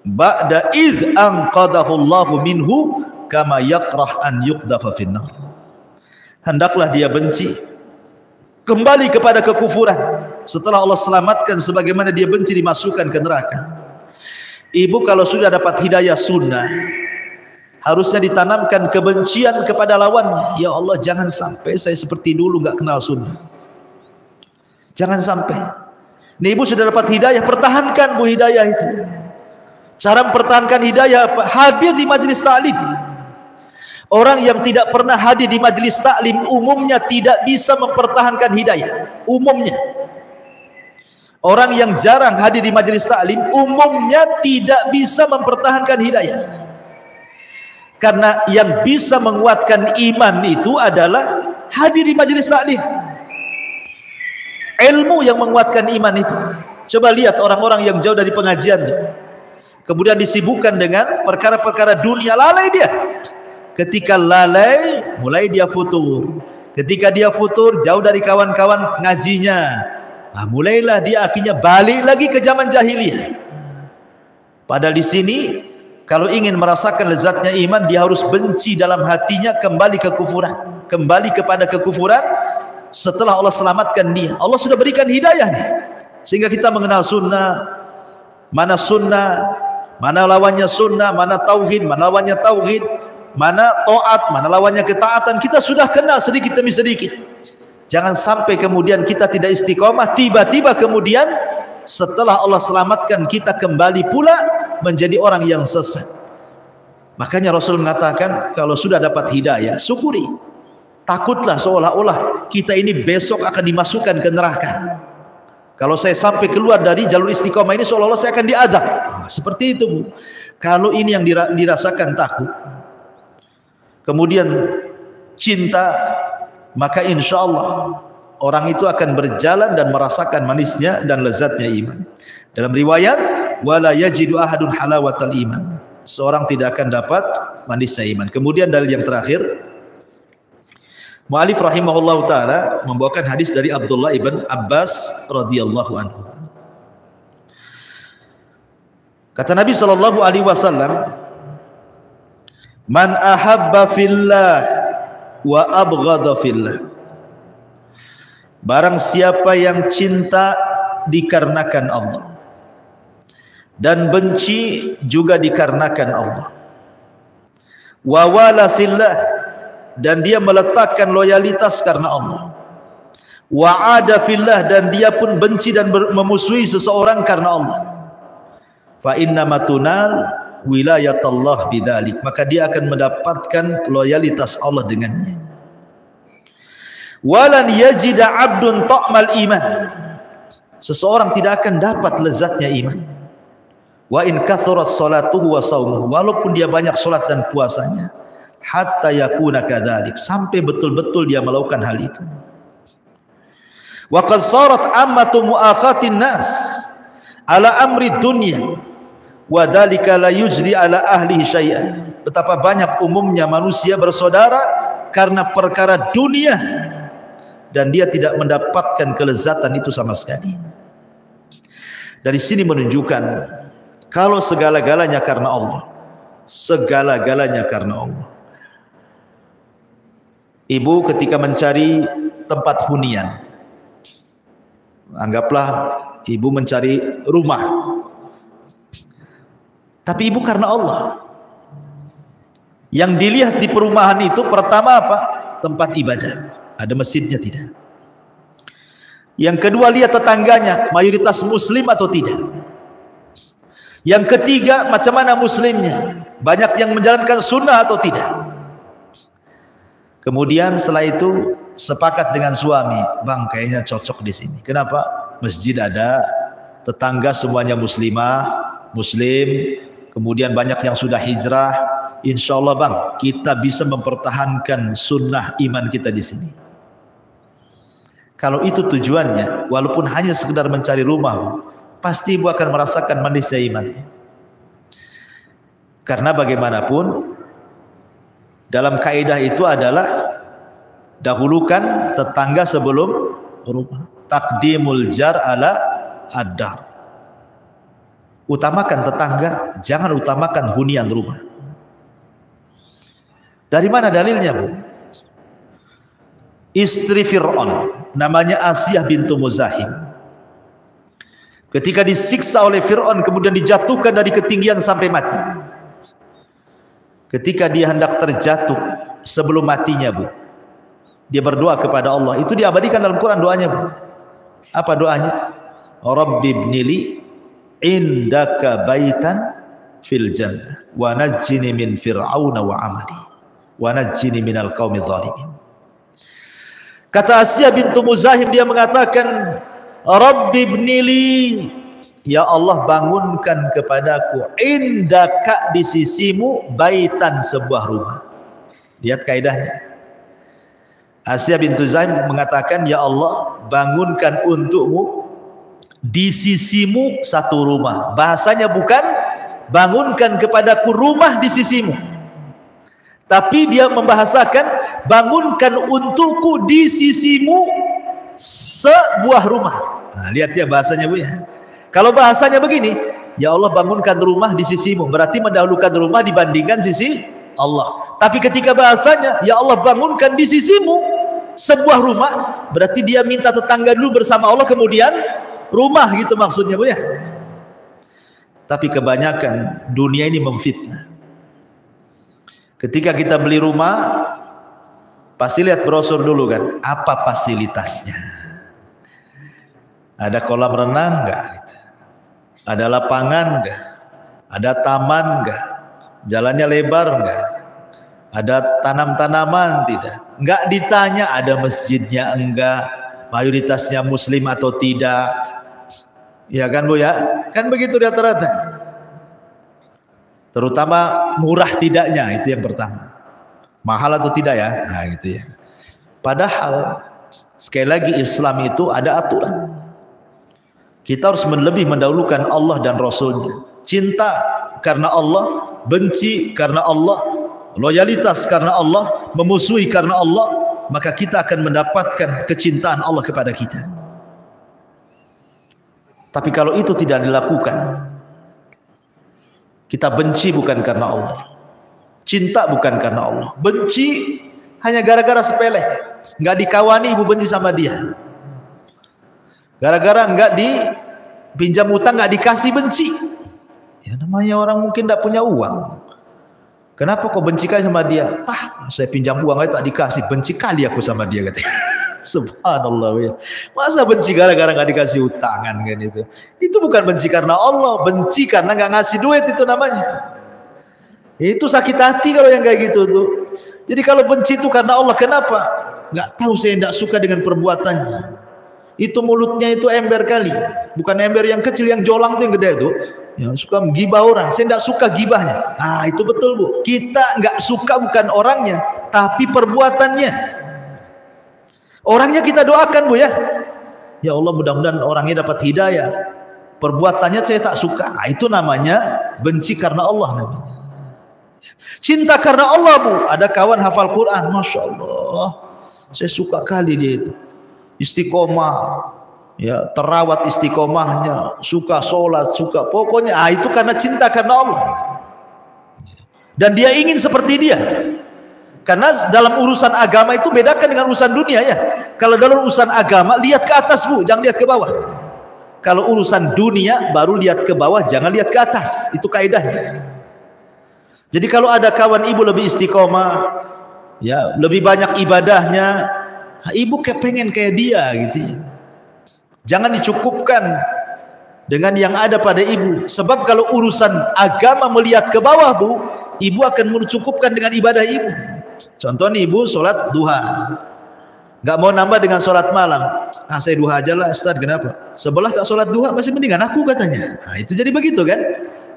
ba'da idh anqadahu Allahu minhu kama yakrah an yuqdafa finnar. Hendaklah dia benci kembali kepada kekufuran setelah Allah selamatkan sebagaimana dia benci dimasukkan ke neraka. Ibu kalau sudah dapat hidayah sunnah, harusnya ditanamkan kebencian kepada lawannya. Ya Allah, jangan sampai saya seperti dulu gak kenal sunnah. Jangan sampai. Nih ibu sudah dapat hidayah, pertahankan bu hidayah itu. Cara mempertahankan hidayah apa? Hadir di majelis taklim. Orang yang tidak pernah hadir di majelis taklim umumnya tidak bisa mempertahankan hidayah. Umumnya. Orang yang jarang hadir di majelis taklim umumnya tidak bisa mempertahankan hidayah. Karena yang bisa menguatkan iman itu adalah hadir di majelis taklim. Ilmu yang menguatkan iman itu. Coba lihat orang-orang yang jauh dari pengajian, kemudian disibukkan dengan perkara-perkara dunia, lalai dia. Ketika lalai, mulai dia futur. Ketika dia futur, jauh dari kawan-kawan ngajinya, nah, mulailah dia akhirnya balik lagi ke zaman jahiliyah. Padahal di sini, kalau ingin merasakan lezatnya iman, dia harus benci dalam hatinya kembali ke kufuran, kembali kepada kekufuran. Setelah Allah selamatkan dia, Allah sudah berikan hidayah nih, sehingga kita mengenal sunnah, mana lawannya sunnah, mana tauhid, mana lawannya tauhid, mana taat, mana lawannya ketaatan. Kita sudah kenal sedikit demi sedikit. Jangan sampai kemudian kita tidak istiqomah, tiba-tiba kemudian setelah Allah selamatkan kita kembali pula menjadi orang yang sesat. Makanya Rasul mengatakan, kalau sudah dapat hidayah, syukuri. Takutlah seolah-olah kita ini besok akan dimasukkan ke neraka. Kalau saya sampai keluar dari jalur istiqomah ini, seolah-olah saya akan diazab. Nah, seperti itu bu. Kalau ini yang dirasakan takut, kemudian cinta, maka insya Allah orang itu akan berjalan dan merasakan manisnya dan lezatnya iman. Dalam riwayat, wala yajidu ahadun halawatal iman. Seorang tidak akan dapat manisnya iman. Kemudian dalil yang terakhir, mu'alif rahimahullah ta'ala membawakan hadis dari Abdullah ibn Abbas radhiyallahu anhu. Kata Nabi sallallahu alaihi wasallam, man ahabba fillah wa abghadha fillah. Barang siapa yang cinta dikarenakan Allah dan benci juga dikarenakan Allah. Wa wala fillah, dan dia meletakkan loyalitas karena Allah. Wa'ada fillah, dan dia pun benci dan memusuhi seseorang karena Allah. Fa inna matunal wilayatallah bidzalik, maka dia akan mendapatkan loyalitas Allah dengannya. Walan yajida 'abdun ta'mal iman, seseorang tidak akan dapat lezatnya iman. Wa in kathurat salatuhu wa shaumuhu, walaupun dia banyak salat dan puasanya, hatta yakuna kadzalik, sampai betul-betul dia melakukan hal itu. Wa qad sarat ammatu mu'aqatin nas ala amri dunya wa dzalika la yujri ala ahlihi syai'an. Betapa banyak umumnya manusia bersaudara karena perkara dunia dan dia tidak mendapatkan kelezatan itu sama sekali. Dari sini menunjukkan kalau segala-galanya karena Allah, segala-galanya karena Allah. Ibu ketika mencari tempat hunian, anggaplah ibu mencari rumah, tapi ibu karena Allah. Yang dilihat di perumahan itu pertama apa? Tempat ibadah, ada masjidnya tidak. Yang kedua, lihat tetangganya, mayoritas muslim atau tidak. Yang ketiga, macam mana muslimnya, banyak yang menjalankan sunnah atau tidak. Kemudian setelah itu sepakat dengan suami, bang kayaknya cocok di sini. Kenapa? Masjid ada, tetangga semuanya muslimah, muslim, kemudian banyak yang sudah hijrah. Insya Allah bang, kita bisa mempertahankan sunnah iman kita di sini. Kalau itu tujuannya, walaupun hanya sekedar mencari rumah, pasti ibu akan merasakan manisnya iman. Karena bagaimanapun, dalam kaidah itu adalah dahulukan tetangga sebelum rumah. Taqdimul jar ala ad-dar. Utamakan tetangga, jangan utamakan hunian rumah. Dari mana dalilnya, Bu? Istri Fir'aun namanya Asiyah bintu Muzahim. Ketika disiksa oleh Fir'aun kemudian dijatuhkan dari ketinggian sampai mati. Ketika dia hendak terjatuh sebelum matinya, Bu, dia berdoa kepada Allah. Itu diabadikan dalam Quran doanya, Bu. Apa doanya? Rabbi ibnili indaka baitan fil jannah wa najjini min fir'auna wa amali wa najjini minal qaumidz zalimin. Kata Asiyah bintu Muzahim, dia mengatakan, Rabbi ibnili, ya Allah bangunkan kepadaku, indaka di sisimu, baitan sebuah rumah. Lihat kaidahnya. Asiyah bintu Zaim mengatakan, ya Allah bangunkan untukmu di sisimu satu rumah. Bahasanya bukan bangunkan kepadaku rumah di sisimu, tapi dia membahasakan bangunkan untukku di sisimu sebuah rumah. Nah, lihat ya bahasanya, Bu ya. Kalau bahasanya begini, ya Allah bangunkan rumah di sisimu, berarti mendahulukan rumah dibandingkan sisi Allah. Tapi ketika bahasanya ya Allah bangunkan di sisimu sebuah rumah, berarti dia minta tetangga dulu bersama Allah kemudian rumah, gitu maksudnya, Bu ya. Tapi kebanyakan dunia ini memfitnah. Ketika kita beli rumah, pasti lihat brosur dulu kan, apa fasilitasnya. Ada kolam renang enggak gitu. Ada lapangan enggak? Ada taman enggak? Jalannya lebar enggak? Ada tanam-tanaman tidak? Enggak ditanya ada masjidnya enggak, mayoritasnya muslim atau tidak. Ya kan, Bu ya? Kan begitu rata-rata. Terutama murah tidaknya, itu yang pertama. Mahal atau tidak ya? Nah gitu ya. Padahal sekali lagi Islam itu ada aturan. Kita harus lebih mendahulukan Allah dan Rasulnya. Cinta karena Allah, benci karena Allah, loyalitas karena Allah, memusuhi karena Allah, maka kita akan mendapatkan kecintaan Allah kepada kita. Tapi kalau itu tidak dilakukan, kita benci bukan karena Allah, cinta bukan karena Allah, benci hanya gara-gara sepele, nggak dikawani ibu benci sama dia, gara-gara nggak dipinjam utang nggak dikasih benci. Ya namanya orang mungkin tidak punya uang. Kenapa kok benci kali sama dia? Saya pinjam uang aja tak dikasih, benci kali aku sama dia katanya. Subhanallah ya. Masa benci gara-gara nggak dikasih utangan kan itu? Itu bukan benci karena Allah, benci karena nggak ngasih duit itu namanya. Itu sakit hati kalau yang kayak gitu tuh. Jadi kalau benci itu karena Allah, kenapa? Nggak tahu, saya tidak suka dengan perbuatannya. Itu mulutnya itu ember kali, bukan ember yang kecil, yang jolang tuh yang gede itu. Yang suka menggibah orang, saya tidak suka gibahnya. Ah itu betul, Bu. Kita nggak suka bukan orangnya, tapi perbuatannya. Orangnya kita doakan, Bu ya. Ya Allah mudah-mudahan orangnya dapat hidayah. Perbuatannya saya tak suka. Nah, itu namanya benci karena Allah namanya. Cinta karena Allah, Bu. Ada kawan hafal Quran, Masya Allah. Saya suka kali dia itu. Istiqomah. Ya, terawat istiqomahnya. Suka sholat, suka. Pokoknya, itu karena cinta karena Allah. Dan dia ingin seperti dia. Karena dalam urusan agama itu bedakan dengan urusan dunia ya. Kalau dalam urusan agama lihat ke atas, Bu, jangan lihat ke bawah. Kalau urusan dunia baru lihat ke bawah, jangan lihat ke atas. Itu kaidahnya. Jadi kalau ada kawan ibu lebih istiqomah, ya lebih banyak ibadahnya, ibu kepengen kayak dia gitu ya. Jangan dicukupkan dengan yang ada pada ibu. Sebab kalau urusan agama melihat ke bawah, Bu, ibu akan mencukupkan dengan ibadah ibu. Contoh nih, ibu sholat duha, nggak mau nambah dengan sholat malam. Saya duha aja lah Ustaz, kenapa? Sebelah tak sholat duha masih mendingan aku katanya. Nah itu jadi begitu kan,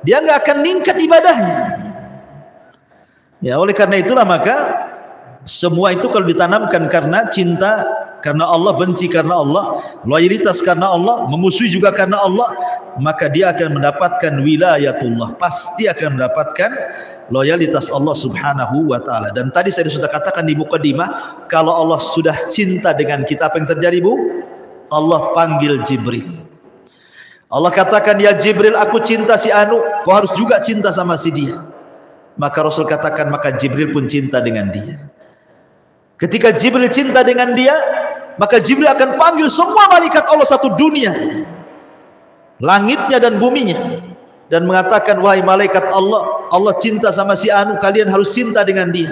dia nggak akan meningkat ibadahnya. Ya oleh karena itulah maka semua itu kalau ditanamkan karena cinta karena Allah, benci karena Allah, loyalitas karena Allah, memusuhi juga karena Allah, maka dia akan mendapatkan wilayatullah, pasti akan mendapatkan loyalitas Allah subhanahu wa ta'ala. Dan tadi saya sudah katakan di mukadimah, kalau Allah sudah cinta dengan kita, apa yang terjadi, Bu? Allah panggil Jibril. Allah katakan, ya Jibril, aku cinta si Anu, kau harus juga cinta sama si dia. Maka Rasul katakan, maka Jibril pun cinta dengan dia. Ketika Jibril cinta dengan dia, maka Jibril akan panggil semua malaikat Allah satu dunia. langitnya dan buminya, dan mengatakan, wahai malaikat Allah, Allah cinta sama si anu, kalian harus cinta dengan dia.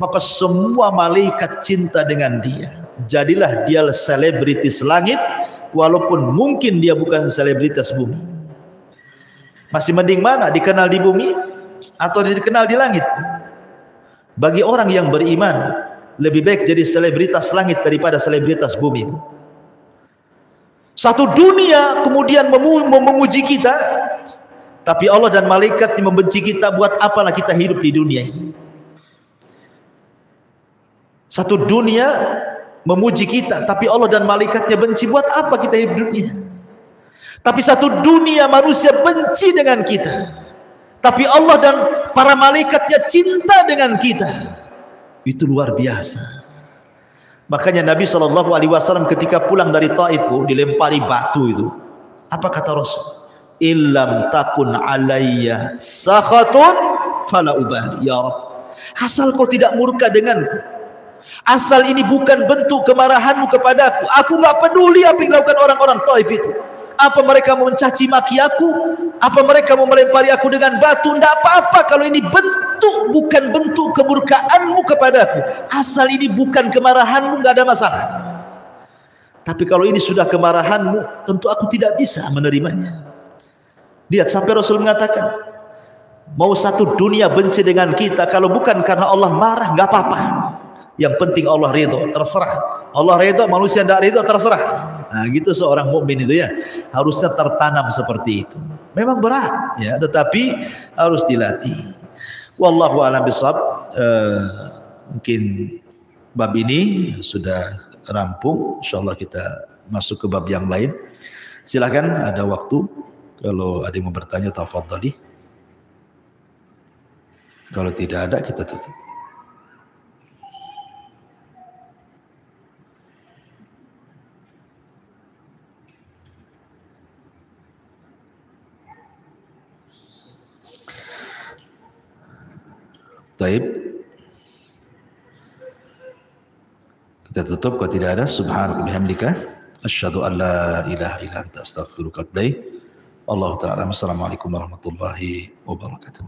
Maka semua malaikat cinta dengan dia. Jadilah dia selebritis langit, walaupun mungkin dia bukan selebritis bumi. Masih mending mana, dikenal di bumi atau dikenal di langit? Bagi orang yang beriman, lebih baik jadi selebritas langit daripada selebritas bumi. Satu dunia kemudian memuji kita, tapi Allah dan malaikat membenci kita. Buat apalah kita hidup di dunia ini? Satu dunia memuji kita, tapi Allah dan malaikatnya benci. Buat apa kita hidup di dunia? Tapi satu dunia manusia benci dengan kita, tapi Allah dan para malaikatnya cinta dengan kita. Itu luar biasa. Makanya Nabi SAW ketika pulang dari Taif, dilempari batu itu, apa kata Rasul? Illam takun alayya sakhatun fala ubali ya Rabb. Asal kau tidak murka denganku, asal ini bukan bentuk kemarahanmu kepadaku, aku nggak peduli apa yang dilakukan orang-orang Taif itu. Apa mereka mau mencaci maki aku, apa mereka mau melempari aku dengan batu, tidak apa-apa kalau ini bentuk, bukan bentuk kemurkaanmu kepadaku. Asal ini bukan kemarahanmu, nggak ada masalah. Tapi kalau ini sudah kemarahanmu, tentu aku tidak bisa menerimanya. Lihat, sampai Rasul mengatakan, mau satu dunia benci dengan kita, kalau bukan karena Allah marah, nggak apa-apa. Yang penting Allah ridho, terserah. Allah ridho, manusia tidak ridho, terserah. Nah, gitu seorang mukmin itu ya, harusnya tertanam seperti itu. Memang berat ya, tetapi harus dilatih. Wallahu a'lam bishawab. Mungkin bab ini sudah rampung. Insyaallah kita masuk ke bab yang lain. Silakan, ada waktu. Kalau ada yang mau bertanya, tafadhali. Kalau tidak ada, kita tutup. Baik, kita tutup. Kalau tidak ada, subhanaka bihamdika asyhadu an la ilaha illa anta astaghfiruka wa atubu ilaik. Wallahu ta'ala. Assalamualaikum warahmatullahi wabarakatuh.